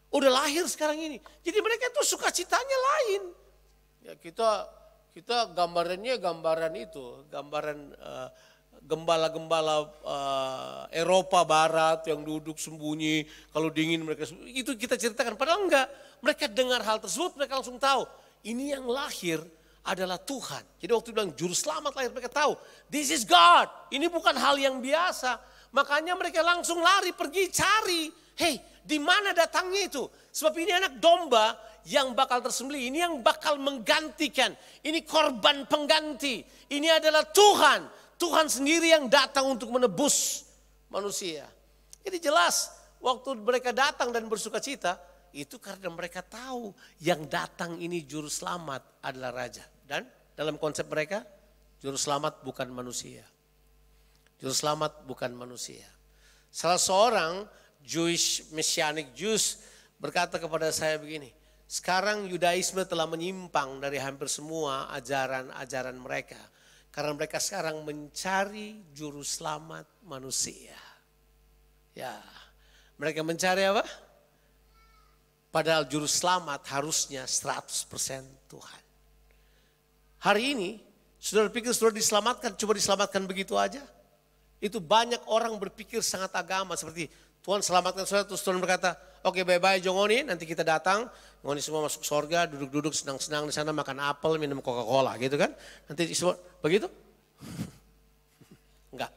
Udah lahir sekarang ini. Jadi mereka itu sukacitanya lain. Ya kita gambarannya gambaran itu, gambaran gembala-gembala Eropa Barat yang duduk sembunyi, kalau dingin mereka itu kita ceritakan. Padahal enggak, mereka dengar hal tersebut, mereka langsung tahu ini yang lahir adalah Tuhan. Jadi waktu bilang juru selamat lahir, mereka tahu this is God. Ini bukan hal yang biasa. Makanya mereka langsung lari pergi cari, hey di mana datangnya itu? Sebab ini anak domba yang bakal tersembelih, ini yang bakal menggantikan. Ini korban pengganti. Ini adalah Tuhan. Tuhan sendiri yang datang untuk menebus manusia. Jadi jelas waktu mereka datang dan bersuka cita, itu karena mereka tahu yang datang ini juru selamat adalah raja. Dan dalam konsep mereka, juru selamat bukan manusia. Juru selamat bukan manusia. Salah seorang Jewish, Messianic Jews berkata kepada saya begini, sekarang Yudaisme telah menyimpang dari hampir semua ajaran-ajaran mereka. Karena mereka sekarang mencari juru selamat manusia. Ya, mereka mencari apa? Padahal juru selamat harusnya 100% Tuhan. Hari ini, saudara pikir saudara diselamatkan, coba diselamatkan begitu aja? Itu banyak orang berpikir sangat agama seperti Tuhan selamatkan saudara, terus Tuhan berkata, oke bye-bye Jongoni, nanti kita datang, Jongoni semua masuk surga, duduk-duduk senang-senang di sana, makan apel, minum Coca-Cola gitu kan. Nanti semua, begitu? Enggak.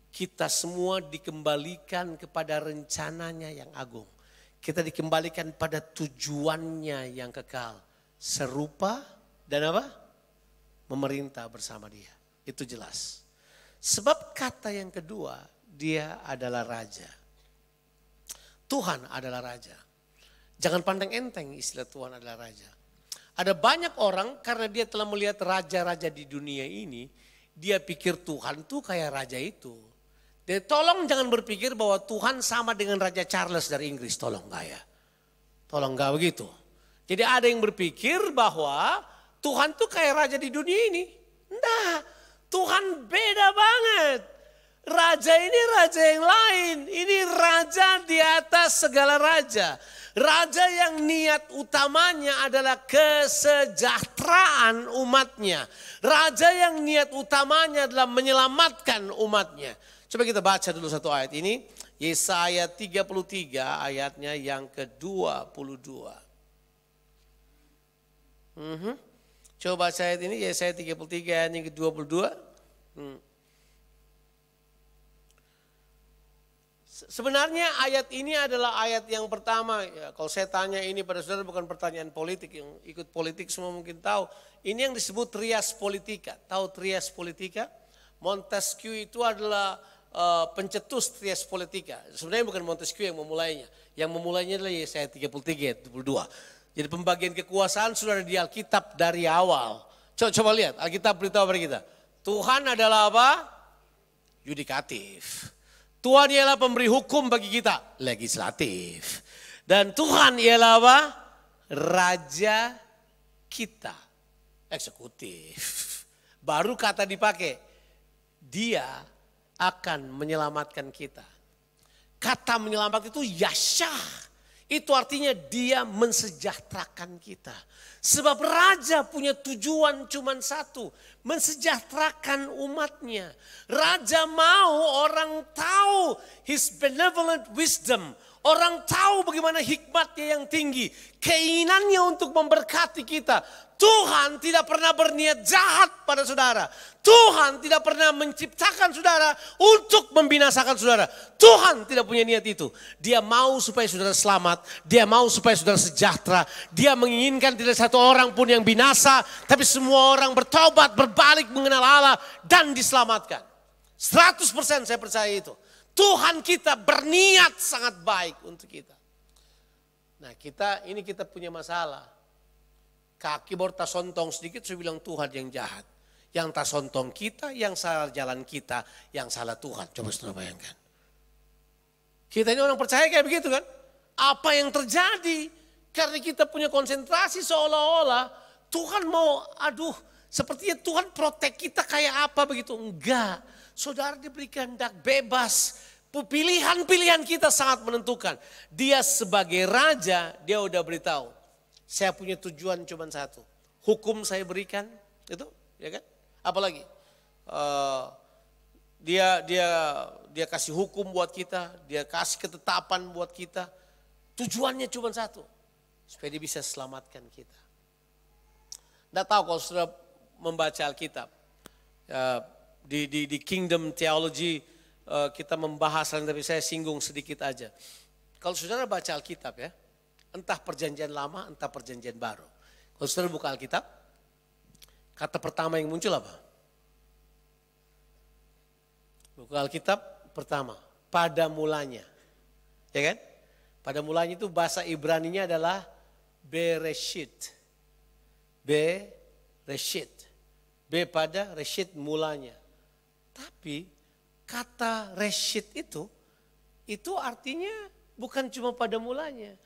Kita semua dikembalikan kepada rencananya yang agung. Kita dikembalikan pada tujuannya yang kekal. Serupa dan apa? Memerintah bersama dia. Itu jelas. Sebab kata yang kedua, dia adalah raja. Tuhan adalah raja. Jangan pandang enteng istilah Tuhan adalah raja. Ada banyak orang karena dia telah melihat raja-raja di dunia ini, dia pikir Tuhan tuh kayak raja itu. Jadi tolong jangan berpikir bahwa Tuhan sama dengan Raja Charles dari Inggris, tolong enggak ya. Tolong enggak begitu. Jadi ada yang berpikir bahwa Tuhan tuh kayak raja di dunia ini. Enggak, Tuhan beda banget. Raja ini raja yang lain. Ini raja di atas segala raja. Raja yang niat utamanya adalah kesejahteraan umatnya. Raja yang niat utamanya adalah menyelamatkan umatnya. Coba kita baca dulu satu ayat ini. Yesaya 33 ayatnya yang ke-22. Coba baca ayat ini, Yesaya 33 ayat yang ke-22. Sebenarnya ayat ini adalah ayat yang pertama. Ya, kalau saya tanya ini pada saudara bukan pertanyaan politik. Yang ikut politik semua mungkin tahu. Ini yang disebut trias politika. Tahu trias politika? Montesquieu itu adalah pencetus trias politika. Sebenarnya bukan Montesquieu yang memulainya. Yang memulainya adalah Yesaya 33 ayat 22. Jadi pembagian kekuasaan sudah ada di Alkitab dari awal. Coba lihat, Alkitab beritahu kepada kita. Tuhan adalah apa? Yudikatif. Tuhan ialah pemberi hukum bagi kita, legislatif. Dan Tuhan ialah apa? Raja kita, eksekutif. Baru kata dipakai, dia akan menyelamatkan kita. Kata menyelamatkan itu Yashah. Itu artinya dia mensejahterakan kita. Sebab raja punya tujuan cuma satu. Mensejahterakan umatnya. Raja mau orang tahu his benevolent wisdom. Orang tahu bagaimana hikmatnya yang tinggi. Keinginannya untuk memberkati kita. Tuhan tidak pernah berniat jahat pada saudara. Tuhan tidak pernah menciptakan saudara untuk membinasakan saudara. Tuhan tidak punya niat itu. Dia mau supaya saudara selamat. Dia mau supaya saudara sejahtera. Dia menginginkan tidak satu orang pun yang binasa. Tapi semua orang bertobat, berbalik mengenal Allah dan diselamatkan. 100% saya percaya itu. Tuhan kita berniat sangat baik untuk kita. Nah kita punya masalah. Kaki baru tasontong sedikit, saya bilang Tuhan yang jahat. Yang tasontong kita, yang salah jalan kita, yang salah Tuhan. Coba saudara bayangkan. Kita ini orang percaya kayak begitu kan? Apa yang terjadi? Karena kita punya konsentrasi seolah-olah Tuhan mau, sepertinya Tuhan protek kita kayak apa begitu. Enggak, saudara diberikan kehendak bebas. Pilihan-pilihan kita sangat menentukan. Dia sebagai raja, dia udah beritahu. Saya punya tujuan cuma satu. Hukum saya berikan, itu, ya kan? Apalagi dia kasih hukum buat kita, dia kasih ketetapan buat kita. Tujuannya cuma satu, supaya dia bisa selamatkan kita. Nggak tahu kalau sudah membaca Alkitab, di Kingdom Theology kita membahas, tapi saya singgung sedikit aja. Kalau saudara baca Alkitab ya. Entah perjanjian lama, entah perjanjian baru. Kalau saudara buka Alkitab, kata pertama yang muncul apa? Buka Alkitab pertama, pada mulanya. Ya kan? Pada mulanya itu bahasa Ibraninya adalah Bereshit. Bereshit. B pada Reshit mulanya. Tapi kata Reshit itu artinya bukan cuma pada mulanya.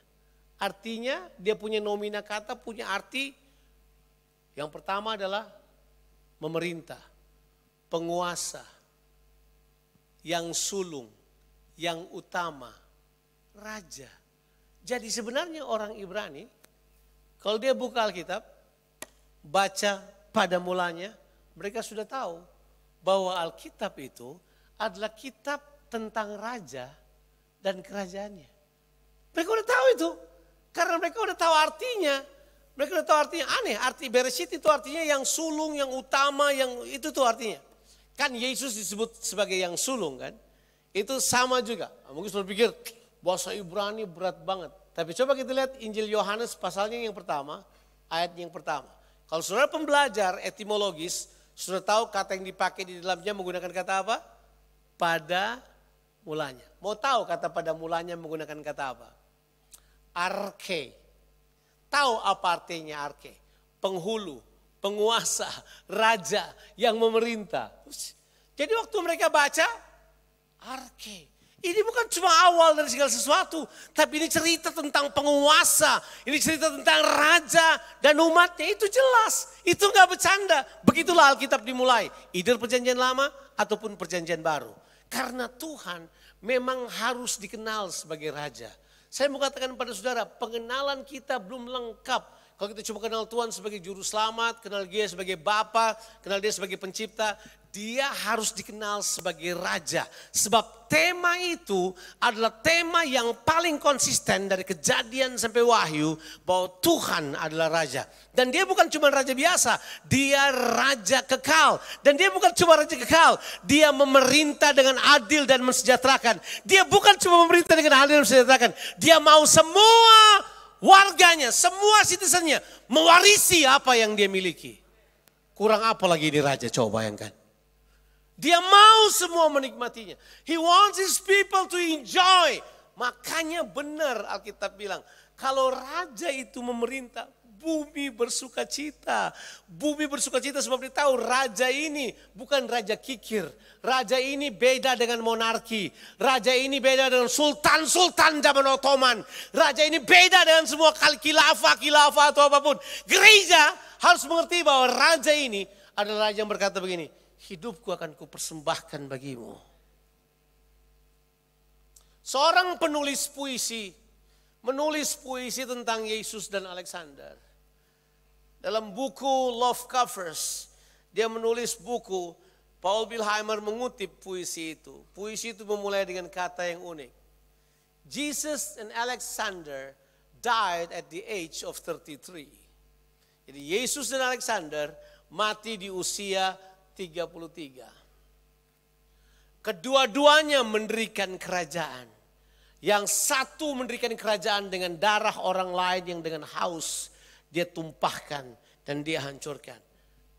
Artinya dia punya nomina kata, punya arti. Yang pertama adalah memerintah, penguasa, yang sulung, yang utama, raja. Jadi sebenarnya orang Ibrani, kalau dia buka Alkitab, baca pada mulanya, mereka sudah tahu bahwa Alkitab itu adalah kitab tentang raja dan kerajaannya. Mereka udah tahu itu. Karena mereka udah tahu artinya. Mereka udah tahu artinya. Aneh, arti Bereshit itu artinya yang sulung, yang utama, yang itu tuh artinya. Kan Yesus disebut sebagai yang sulung kan. Itu sama juga. Mungkin saudara pikir bahasa Ibrani berat banget. Tapi coba kita lihat Injil Yohanes pasalnya yang pertama, ayat yang pertama. Kalau saudara pembelajar etimologis, saudara tahu kata yang dipakai di dalamnya menggunakan kata apa? Pada mulanya. Mau tahu kata pada mulanya menggunakan kata apa? Arke. Tahu apa artinya arke? Penghulu, penguasa, raja yang memerintah. Jadi waktu mereka baca, arke. Ini bukan cuma awal dari segala sesuatu, tapi ini cerita tentang penguasa, ini cerita tentang raja dan umatnya, itu jelas, itu gak bercanda. Begitulah Alkitab dimulai, either perjanjian lama ataupun perjanjian baru. Karena Tuhan memang harus dikenal sebagai Raja. Saya mau katakan pada saudara, pengenalan kita belum lengkap. Kalau kita cuma kenal Tuhan sebagai Juru Selamat, kenal Dia sebagai Bapa, kenal Dia sebagai Pencipta, Dia harus dikenal sebagai Raja. Sebab tema itu adalah tema yang paling konsisten dari Kejadian sampai Wahyu, bahwa Tuhan adalah Raja. Dan Dia bukan cuma Raja biasa, Dia Raja kekal. Dan Dia bukan cuma Raja kekal, Dia memerintah dengan adil dan mensejahterakan. Dia bukan cuma memerintah dengan adil dan mensejahterakan, Dia mau semua warganya, semua citizennya mewarisi apa yang Dia miliki. Kurang apa lagi ini Raja, coba bayangkan. Dia mau semua menikmatinya. He wants his people to enjoy. Makanya benar Alkitab bilang, kalau Raja itu memerintah, bumi bersuka cita. Bumi bersuka cita sebab dia tahu Raja ini bukan Raja kikir. Raja ini beda dengan monarki. Raja ini beda dengan sultan-sultan zaman Ottoman. Raja ini beda dengan semua khilafah atau apapun. Gereja harus mengerti bahwa Raja ini adalah Raja yang berkata begini, hidupku akan kupersembahkan bagimu. Seorang penulis puisi, menulis puisi tentang Yesus dan Alexander. Dalam buku Love Covers, dia menulis buku, Paul Bilheimer mengutip puisi itu. Puisi itu memulai dengan kata yang unik. Jesus and Alexander died at the age of 33. Jadi Yesus dan Alexander mati di usia 33. Kedua-duanya mendirikan kerajaan. Yang satu mendirikan kerajaan dengan darah orang lain yang dengan haus dia tumpahkan dan dia hancurkan.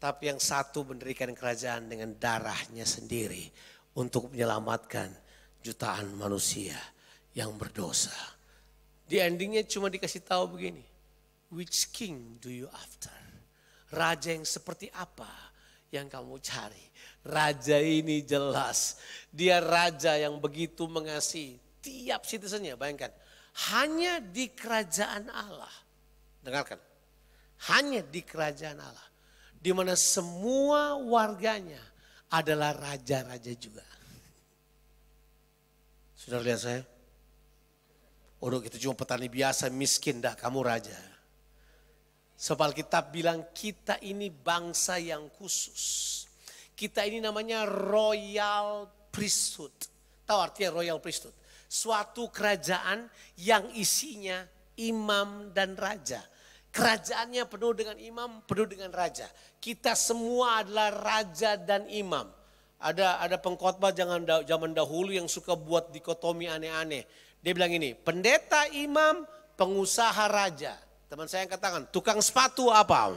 Tapi yang satu mendirikan kerajaan dengan darahnya sendiri untuk menyelamatkan jutaan manusia yang berdosa. Di endingnya cuma dikasih tahu begini, which king do you after? Raja yang seperti apa yang kamu cari? Raja ini jelas, dia raja yang begitu mengasihi tiap citizennya. Bayangkan, hanya di kerajaan Allah, dengarkan, hanya di kerajaan Allah, di mana semua warganya adalah raja-raja juga. Sudah lihat saya? Oh, kita cuma petani biasa, miskin, dah kamu raja. Sebab Alkitab bilang kita ini bangsa yang khusus. Kita ini namanya royal priesthood. Tahu artinya royal priesthood? Suatu kerajaan yang isinya imam dan raja. Kerajaannya penuh dengan imam, penuh dengan raja. Kita semua adalah raja dan imam. Ada pengkhotbah zaman dahulu yang suka buat dikotomi aneh-aneh. Dia bilang ini, pendeta imam, pengusaha raja. Teman saya yang katakan, tukang sepatu apa?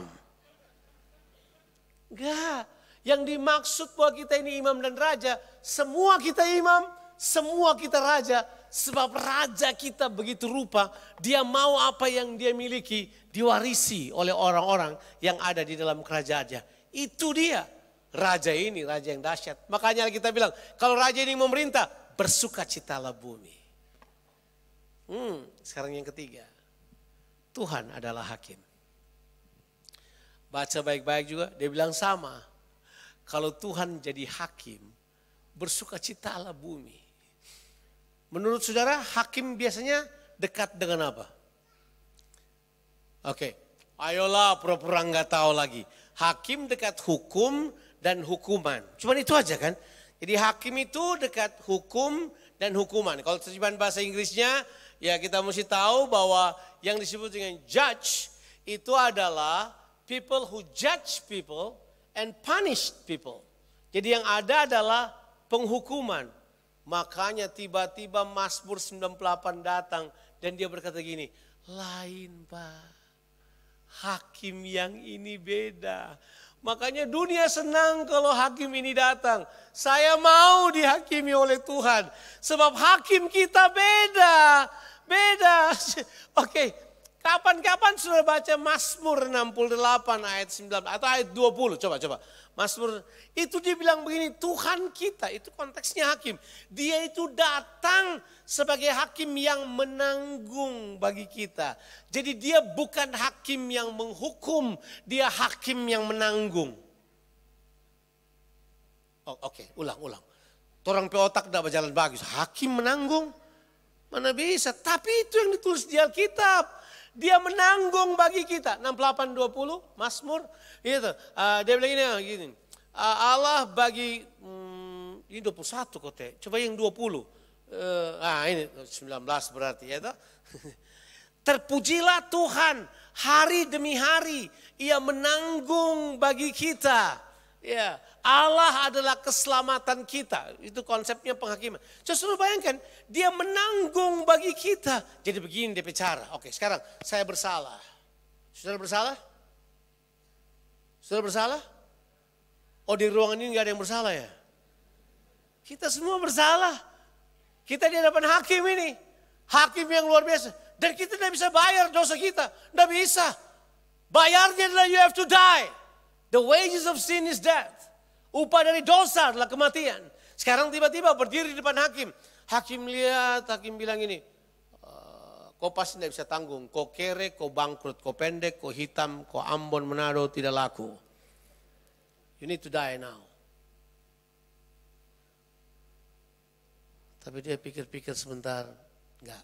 Enggak, yang dimaksud bahwa kita ini imam dan raja, semua kita imam, semua kita raja. Sebab raja kita begitu rupa, dia mau apa yang dia miliki diwarisi oleh orang-orang yang ada di dalam kerajaannya. Itu dia, raja ini, raja yang dahsyat. Makanya kita bilang, kalau raja ini memerintah, bersukacitalah bumi. Sekarang yang ketiga. Tuhan adalah hakim. Baca baik-baik juga, dia bilang sama. Kalau Tuhan jadi hakim, bersukacitalah bumi. Menurut saudara, hakim biasanya dekat dengan apa? Oke, ayolah pura-pura nggak tahu lagi. Hakim dekat hukum dan hukuman. Cuman itu aja kan. Jadi hakim itu dekat hukum dan hukuman. Kalau terjemahan bahasa Inggrisnya, ya kita mesti tahu bahwa yang disebut dengan judge itu adalah people who judge people and punish people. Jadi yang ada adalah penghukuman. Makanya tiba-tiba Mazmur 98 datang dan dia berkata gini, lain Pak, hakim yang ini beda. Makanya dunia senang kalau hakim ini datang. Saya mau dihakimi oleh Tuhan. Sebab hakim kita beda. Beda. Oke, kapan-kapan sudah baca Mazmur 68 ayat 19 atau ayat 20. Coba. Mazmur itu dia bilang begini, Tuhan kita, itu konteksnya hakim. Dia itu datang sebagai hakim yang menanggung bagi kita. Jadi dia bukan hakim yang menghukum, dia hakim yang menanggung. Oke, ulang. Orang pe otak tidak berjalan bagus. Hakim menanggung. Mana bisa. Tapi itu yang ditulis di Alkitab. Dia menanggung bagi kita. 68:20 Mazmur. Gitu. Dia bilang gini. Allah bagi, ini 21 kote. Coba yang 20. Ini 19 berarti ya. Terpujilah Tuhan hari demi hari. Ia menanggung bagi kita. Ya, Allah adalah keselamatan kita. Itu konsepnya penghakiman. Saudara bayangkan, dia menanggung bagi kita. Jadi begini dia bicara. Oke, sekarang saya bersalah. Saudara bersalah? Saudara bersalah? Oh, di ruangan ini gak ada yang bersalah ya? Kita semua bersalah. Kita di hadapan hakim ini. Hakim yang luar biasa. Dan kita tidak bisa bayar dosa kita. Tidak bisa. Bayarnya adalah you have to die. The wages of sin is death. Upah dari dosa adalah kematian. Sekarang tiba-tiba berdiri di depan hakim. Hakim lihat, hakim bilang ini. Kau pasti tidak bisa tanggung. Kau kere, kau bangkrut, kau pendek, kau hitam, kau Ambon, Manado, tidak laku. You need to die now. Tapi dia pikir-pikir sebentar. Enggak.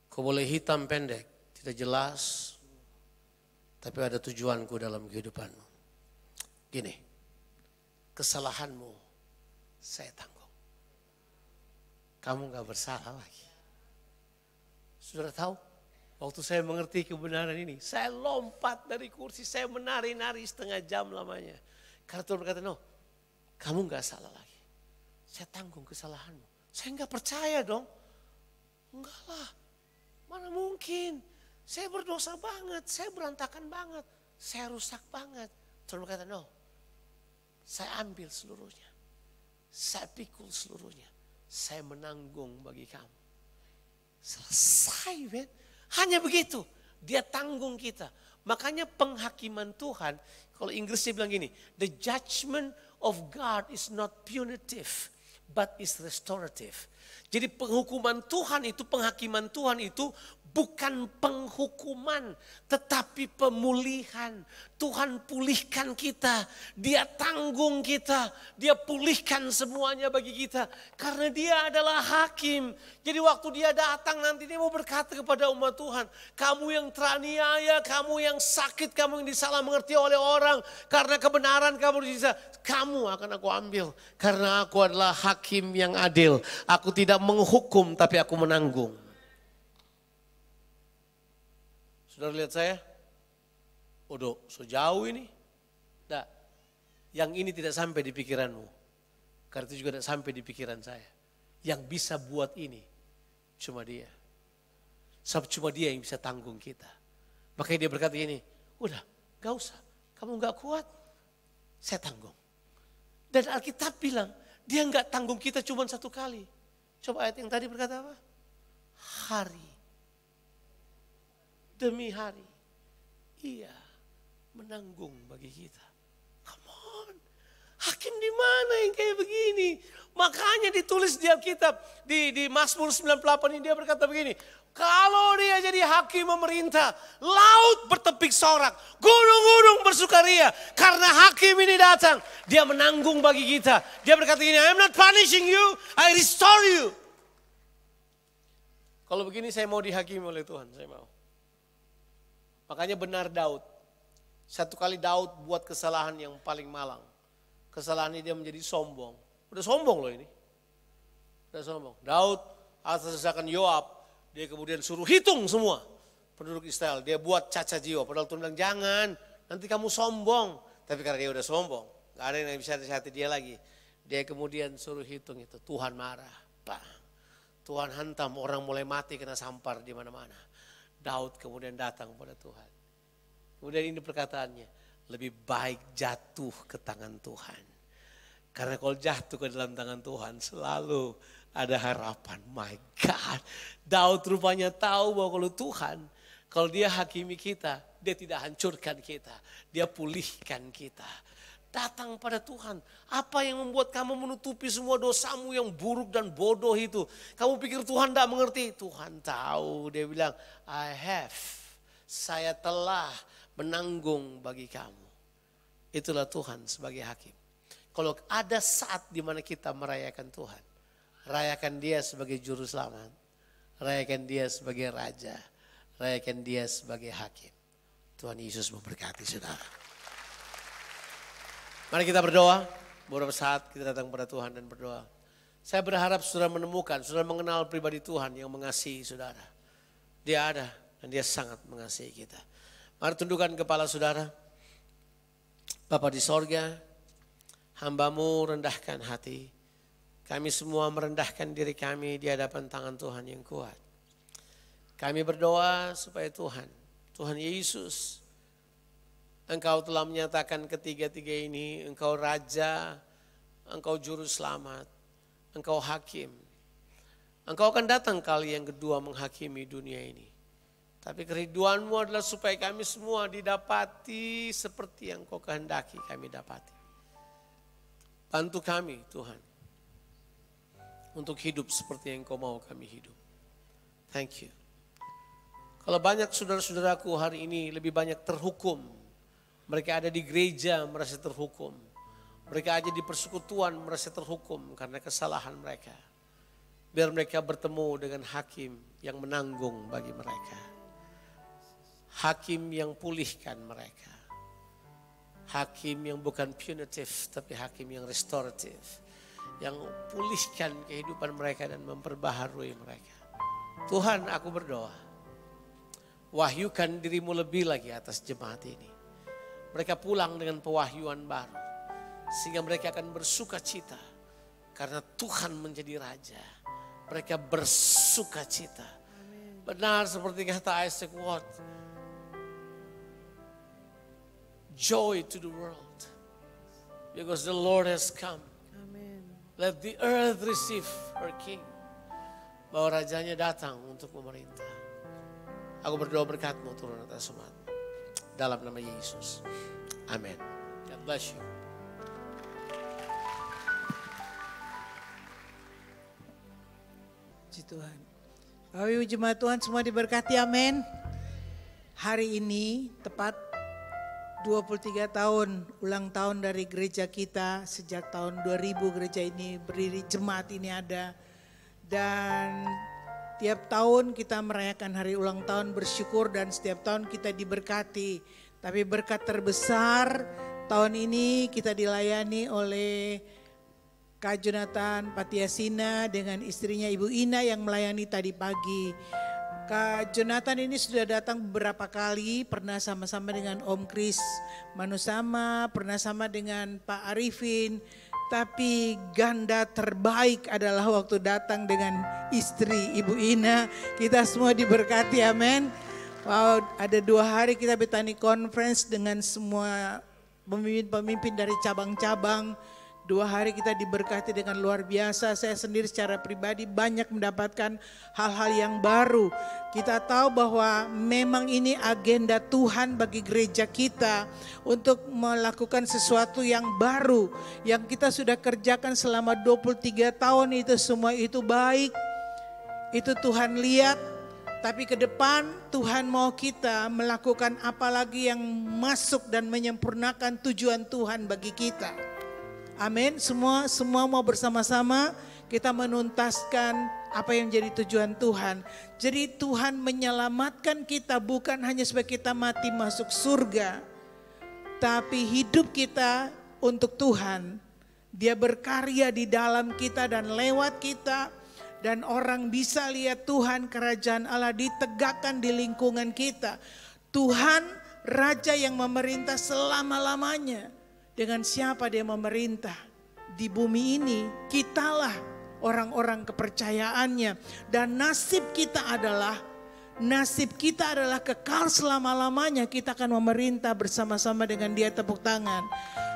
Kau boleh hitam pendek, tidak jelas. Tapi ada tujuanku dalam kehidupanmu. Gini, kesalahanmu saya tanggung. Kamu gak bersalah lagi. Saudara tahu, waktu saya mengerti kebenaran ini, saya lompat dari kursi, saya menari-nari setengah jam lamanya. Karena Tuhan berkata, no, kamu gak salah lagi. Saya tanggung kesalahanmu. Saya gak percaya dong. Enggak lah, mana mungkin. Saya berdosa banget, saya berantakan banget, saya rusak banget. Tuhan berkata, no, saya ambil seluruhnya. Saya pikul seluruhnya. Saya menanggung bagi kamu. Selesai, men. Hanya begitu, dia tanggung kita. Makanya penghakiman Tuhan, kalau Inggrisnya bilang gini, the judgment of God is not punitive, but is restorative. Jadi penghukuman Tuhan itu, penghakiman Tuhan itu bukan penghukuman, tetapi pemulihan. Tuhan pulihkan kita, dia tanggung kita, dia pulihkan semuanya bagi kita. Karena dia adalah hakim. Jadi waktu dia datang nanti dia mau berkata kepada umat Tuhan, kamu yang teraniaya, kamu yang sakit, kamu yang disalah mengerti oleh orang, karena kebenaran kamu bisa, kamu akan aku ambil. Karena aku adalah hakim yang adil. Aku tidak menghukum tapi aku menanggung. Saudara lihat saya? Udah sejauh ini. Nah, yang ini tidak sampai di pikiranmu. Karena itu juga tidak sampai di pikiran saya. Yang bisa buat ini cuma dia. Sebab cuma dia yang bisa tanggung kita. Makanya dia berkata ini, udah gak usah. Kamu gak kuat, saya tanggung. Dan Alkitab bilang, dia gak tanggung kita cuma satu kali. Coba ayat yang tadi berkata apa? Hari demi hari, ia menanggung bagi kita. Come on, hakim di mana yang kayak begini? Makanya ditulis di Alkitab, di Mazmur 98 ini dia berkata begini, kalau dia jadi hakim memerintah, laut bertepik sorak, gunung-gunung bersukaria, karena hakim ini datang, dia menanggung bagi kita. Dia berkata gini, I'm not punishing you, I restore you. Kalau begini saya mau dihakimi oleh Tuhan, saya mau. Makanya benar Daud. Satu kali Daud buat kesalahan yang paling malang. Kesalahan ini dia menjadi sombong. Udah sombong loh ini. Udah sombong. Daud atas desakan Yoab, dia kemudian suruh hitung semua penduduk Israel. Dia buat caca jiwa. Padahal Tuhan bilang jangan, nanti kamu sombong. Tapi karena dia udah sombong, gak ada yang bisa nasihati dia lagi. Dia kemudian suruh hitung itu. Tuhan marah. Bang. Tuhan hantam, orang mulai mati kena sampar di mana-mana. Daud kemudian datang kepada Tuhan. Kemudian ini perkataannya, lebih baik jatuh ke tangan Tuhan. Karena kalau jatuh ke dalam tangan Tuhan selalu ada harapan. My God, Daud rupanya tahu bahwa kalau Tuhan, kalau dia hakimi kita, dia tidak hancurkan kita. Dia pulihkan kita. Datang pada Tuhan. Apa yang membuat kamu menutupi semua dosamu yang buruk dan bodoh itu? Kamu pikir Tuhan tidak mengerti? Tuhan tahu. Dia bilang, saya telah menanggung bagi kamu. Itulah Tuhan sebagai hakim. Kalau ada saat di mana kita merayakan Tuhan, rayakan Dia sebagai juru selamat, rayakan Dia sebagai raja, rayakan Dia sebagai hakim. Tuhan Yesus memberkati saudara. Mari kita berdoa. Beberapa saat kita datang pada Tuhan dan berdoa. Saya berharap saudara menemukan, saudara mengenal pribadi Tuhan yang mengasihi saudara. Dia ada dan Dia sangat mengasihi kita. Mari tundukkan kepala saudara. Bapa di sorga, hamba-Mu rendahkan hati. Kami semua merendahkan diri kami di hadapan tangan Tuhan yang kuat. Kami berdoa supaya Tuhan Yesus, Engkau telah menyatakan ketiga-tiga ini, Engkau Raja, Engkau Juru Selamat, Engkau Hakim. Engkau akan datang kali yang kedua menghakimi dunia ini. Tapi keriduan-Mu adalah supaya kami semua didapati seperti yang Kau kehendaki kami dapati. Bantu kami Tuhan, untuk hidup seperti yang Kau mau kami hidup. Thank you. Kalau banyak saudara-saudaraku hari ini lebih banyak terhukum. Mereka ada di gereja merasa terhukum. Mereka aja di persekutuan merasa terhukum karena kesalahan mereka. Biar mereka bertemu dengan hakim yang menanggung bagi mereka. Hakim yang pulihkan mereka. Hakim yang bukan punitive tapi hakim yang restoratif. Yang pulihkan kehidupan mereka dan memperbaharui mereka. Tuhan, aku berdoa. Wahyukan diri-Mu lebih lagi atas jemaat ini. Mereka pulang dengan pewahyuan baru. Sehingga mereka akan bersuka cita. Karena Tuhan menjadi Raja. Mereka bersuka cita. Benar seperti kata Isaac Watts. Joy to the world. Because the Lord has come. Amin. Let the earth receive her king. Bahwa rajanya datang untuk memerintah. Aku berdoa berkat-Mu turun atas umat. Dalam nama Yesus. Amin. God bless you. Puji Tuhan. Bapak Ibu jemaat Tuhan semua diberkati, amin. Hari ini tepat 23 tahun ulang tahun dari gereja kita. Sejak tahun 2000 gereja ini berdiri, jemaat ini ada. Dan tiap tahun kita merayakan hari ulang tahun bersyukur dan setiap tahun kita diberkati. Tapi berkat terbesar tahun ini kita dilayani oleh Kak Jonathan Patiasina dengan istrinya Ibu Ina yang melayani tadi pagi. Kak Jonathan ini sudah datang beberapa kali, pernah sama-sama dengan Om Kris Manusama, pernah sama dengan Pak Arifin. Tapi ganda terbaik adalah waktu datang dengan istri Ibu Ina. Kita semua diberkati, amin. Wow, ada 2 hari kita Bethany Conference dengan semua pemimpin-pemimpin dari cabang-cabang. 2 hari kita diberkati dengan luar biasa. Saya sendiri secara pribadi banyak mendapatkan hal-hal yang baru. Kita tahu bahwa memang ini agenda Tuhan bagi gereja kita untuk melakukan sesuatu yang baru. Yang kita sudah kerjakan selama 23 tahun itu semua itu baik. Itu Tuhan lihat. Tapi ke depan Tuhan mau kita melakukan apa lagi yang masuk dan menyempurnakan tujuan Tuhan bagi kita. Amin, semua mau bersama-sama kita menuntaskan apa yang jadi tujuan Tuhan. Jadi Tuhan menyelamatkan kita bukan hanya supaya kita mati masuk surga. Tapi hidup kita untuk Tuhan. Dia berkarya di dalam kita dan lewat kita. Dan orang bisa lihat Tuhan, kerajaan Allah ditegakkan di lingkungan kita. Tuhan Raja yang memerintah selama-lamanya. Dengan siapa dia memerintah di bumi ini, kitalah orang-orang kepercayaannya. Dan nasib kita adalah kekal selama-lamanya. Kita akan memerintah bersama-sama dengan dia, tepuk tangan.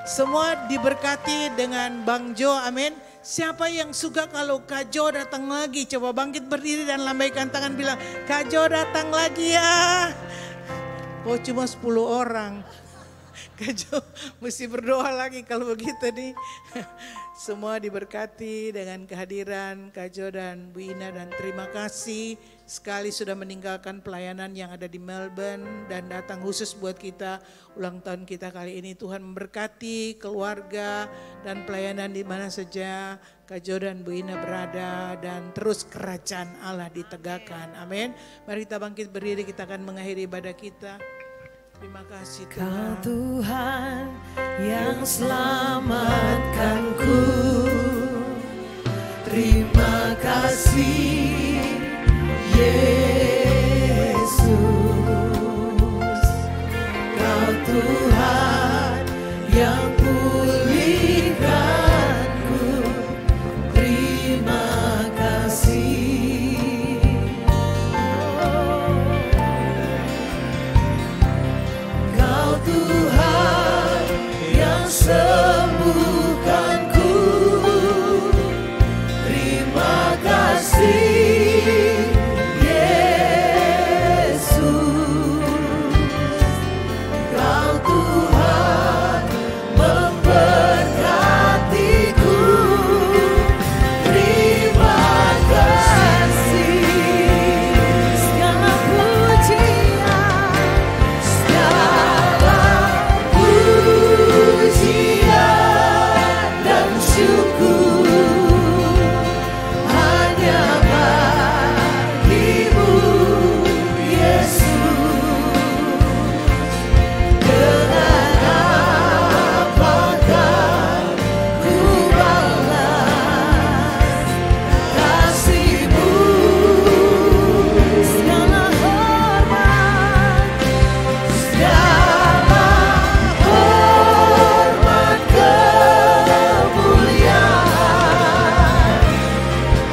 Semua diberkati dengan Bang Jo, amin. Siapa yang suka kalau Kak Jo datang lagi? Coba bangkit berdiri dan lambaikan tangan bilang, Kak Jo datang lagi ya. Oh cuma 10 orang. Kak Jo mesti berdoa lagi kalau begitu nih. Semua diberkati dengan kehadiran Kak Jo dan Bu Ina, dan terima kasih sekali sudah meninggalkan pelayanan yang ada di Melbourne dan datang khusus buat kita ulang tahun kita kali ini. Tuhan memberkati keluarga dan pelayanan di mana saja Kak Jo dan Bu Ina berada, dan terus kerajaan Allah ditegakkan. Amin. Mari kita bangkit berdiri, kita akan mengakhiri ibadah kita. Terima kasih Kau Tuhan. Tuhan yang selamatkanku. Terima kasih Yesus. Kau Tuhan yang pulihkanku. Terima kasih. Tuhan yang sembuhkanku, terima kasih Yesus. Kau Tuhan memberkatiku, terima kasih. Segala pujian, pujian dan syukur hanya bagimu Yesus. Dengan apakah ku balas kasih-Mu? Segala hormat, segala hormat kemuliaan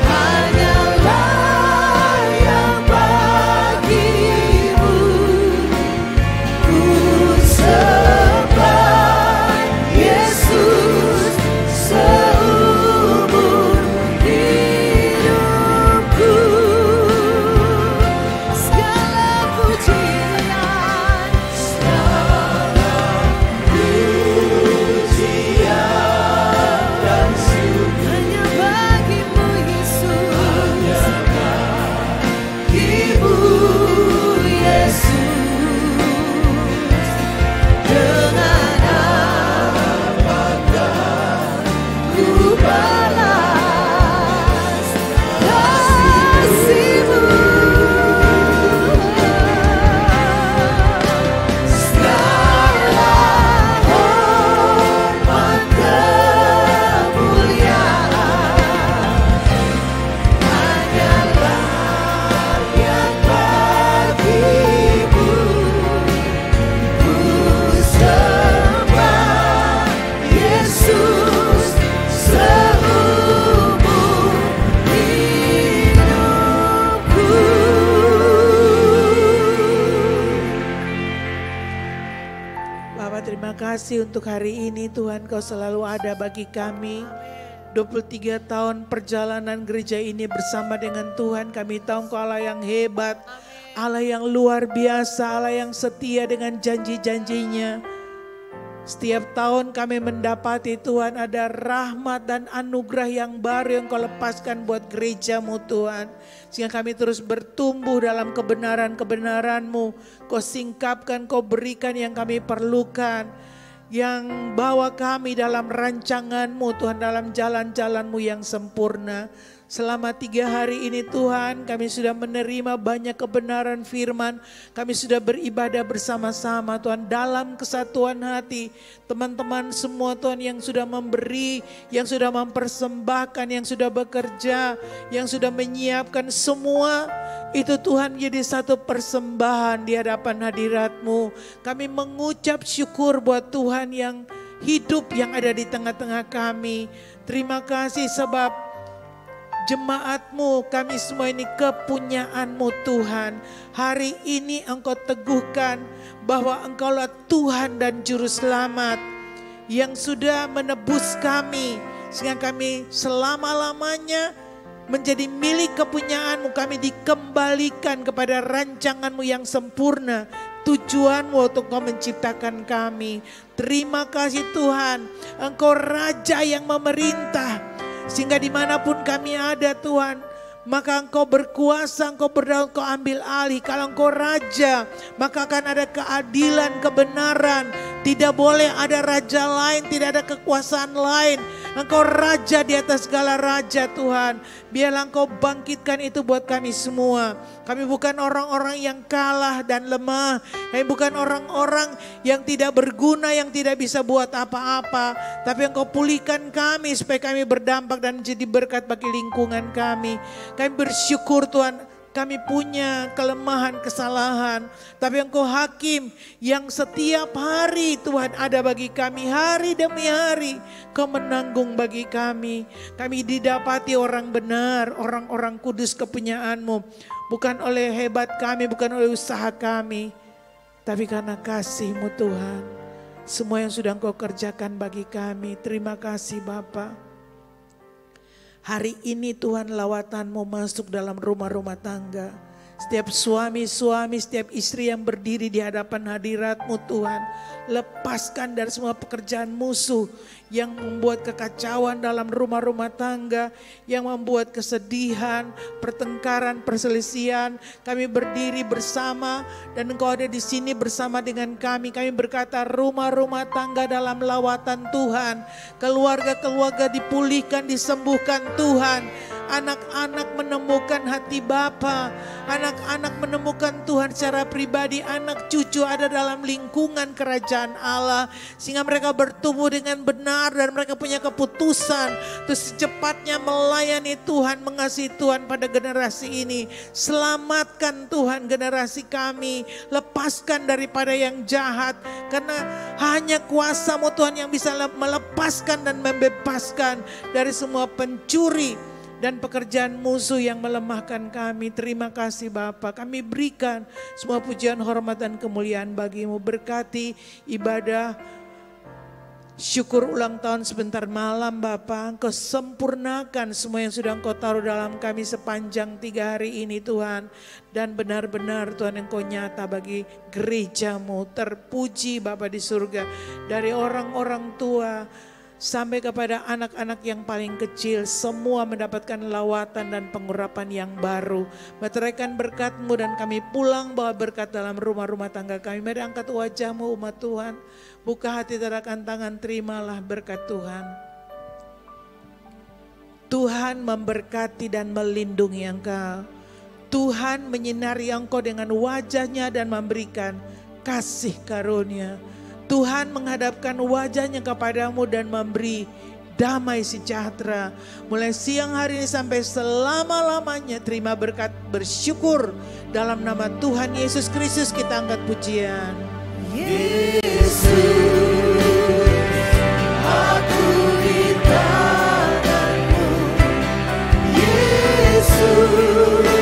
hanyalah yang bagimu. Ku sembah Yesus seumur hidupku. Segala pujian, dan syukur hanya bagimu Yesus. Ibu Yesus, dengan apakah ku balas kasih-Mu? Segala hormat kemuliaan hanyalah yang bagimu. Ku sembah Yesus seumur hidupku. Bapak, terima kasih untuk hari ini. Tuhan, Kau selalu ada bagi kami. 23 tahun perjalanan gereja ini bersama dengan Tuhan, kami tahu Engkau Allah yang hebat, Allah yang luar biasa, Allah yang setia dengan janji-janjinya. Setiap tahun kami mendapati Tuhan ada rahmat dan anugerah yang baru yang Kau lepaskan buat gereja-Mu Tuhan. Sehingga kami terus bertumbuh dalam kebenaran-kebenaran-Mu. Kau singkapkan, Kau berikan yang kami perlukan. Yang bawa kami dalam rancangan-Mu Tuhan, dalam jalan-jalan-Mu yang sempurna. Selama 3 hari ini Tuhan, kami sudah menerima banyak kebenaran firman. Kami sudah beribadah bersama-sama Tuhan dalam kesatuan hati. Teman-teman semua Tuhan yang sudah memberi, yang sudah mempersembahkan, yang sudah bekerja, yang sudah menyiapkan semua. Itu Tuhan jadi satu persembahan di hadapan hadirat-Mu. Kami mengucap syukur buat Tuhan yang hidup yang ada di tengah-tengah kami. Terima kasih sebab jemaat-Mu, kami semua ini kepunyaan-Mu Tuhan. Hari ini Engkau teguhkan bahwa Engkaulah Tuhan dan Juru Selamat yang sudah menebus kami. Sehingga kami selama-lamanya menjadi milik kepunyaan-Mu. Kami dikembalikan kepada rancangan-Mu yang sempurna. tujuanmu untuk Engkau menciptakan kami. Terima kasih Tuhan, Engkau Raja yang memerintah. Sehingga dimanapun kami ada Tuhan, maka Engkau berkuasa, Engkau berdaun, Engkau ambil alih. Kalau Engkau Raja, maka akan ada keadilan, kebenaran. Tidak boleh ada raja lain, tidak ada kekuasaan lain. Engkau Raja di atas segala raja Tuhan. Biarlah Engkau bangkitkan itu buat kami semua. Kami bukan orang-orang yang kalah dan lemah. Kami bukan orang-orang yang tidak berguna, yang tidak bisa buat apa-apa. Tapi Engkau pulihkan kami supaya kami berdampak dan menjadi berkat bagi lingkungan kami. Kami bersyukur Tuhan, kami punya kelemahan, kesalahan. Tapi Engkau hakim yang setiap hari Tuhan ada bagi kami. Hari demi hari Kau menanggung bagi kami. Kami didapati orang benar, orang-orang kudus kepunyaan-Mu. Bukan oleh hebat kami, bukan oleh usaha kami. Tapi karena kasih-Mu Tuhan. Semua yang sudah Engkau kerjakan bagi kami. Terima kasih Bapa. Hari ini Tuhan lawatan-Mu masuk dalam rumah-rumah tangga. Setiap suami-suami, setiap istri yang berdiri di hadapan hadirat-Mu Tuhan. Lepaskan dari semua pekerjaan musuh yang membuat kekacauan dalam rumah-rumah tangga. Yang membuat kesedihan, pertengkaran, perselisihan. Kami berdiri bersama dan Engkau ada di sini bersama dengan kami. Kami berkata rumah-rumah tangga dalam lawatan Tuhan. Keluarga-keluarga dipulihkan, disembuhkan Tuhan. Anak-anak menemukan hati Bapa. Anak-anak menemukan Tuhan secara pribadi. Anak cucu ada dalam lingkungan kerajaan Allah. Sehingga mereka bertumbuh dengan benar dan mereka punya keputusan. Terus secepatnya melayani Tuhan, mengasihi Tuhan pada generasi ini. Selamatkan Tuhan generasi kami. Lepaskan daripada yang jahat. Karena hanya kuasa-Mu Tuhan yang bisa melepaskan dan membebaskan dari semua pencuri dan pekerjaan musuh yang melemahkan kami. Terima kasih Bapa. Kami berikan semua pujian, hormat dan kemuliaan bagi-Mu. Berkati ibadah syukur ulang tahun sebentar malam Bapa. Engkau sempurnakan semua yang sudah Engkau taruh dalam kami sepanjang 3 hari ini Tuhan. Dan benar-benar Tuhan Engkau nyata bagi gereja-Mu. Terpuji Bapa di surga. Dari orang-orang tua sampai kepada anak-anak yang paling kecil, semua mendapatkan lawatan dan pengurapan yang baru. Meteraikan berkat-Mu dan kami pulang bawa berkat dalam rumah-rumah tangga kami. Mari angkat wajah-Mu umat Tuhan. Buka hati, tarakan tangan, terimalah berkat Tuhan. Tuhan memberkati dan melindungi Engkau. Tuhan menyinari Engkau dengan wajah-Nya dan memberikan kasih karunia. Tuhan menghadapkan wajah-Nya kepadamu dan memberi damai sejahtera. Mulai siang hari ini sampai selama-lamanya terima berkat, bersyukur. Dalam nama Tuhan Yesus Kristus kita angkat pujian. Yesus, aku di tangan-Mu. Yesus,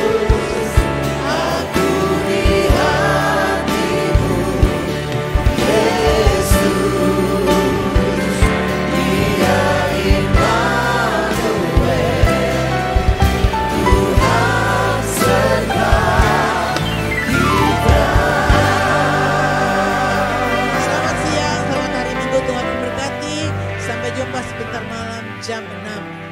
Jam 6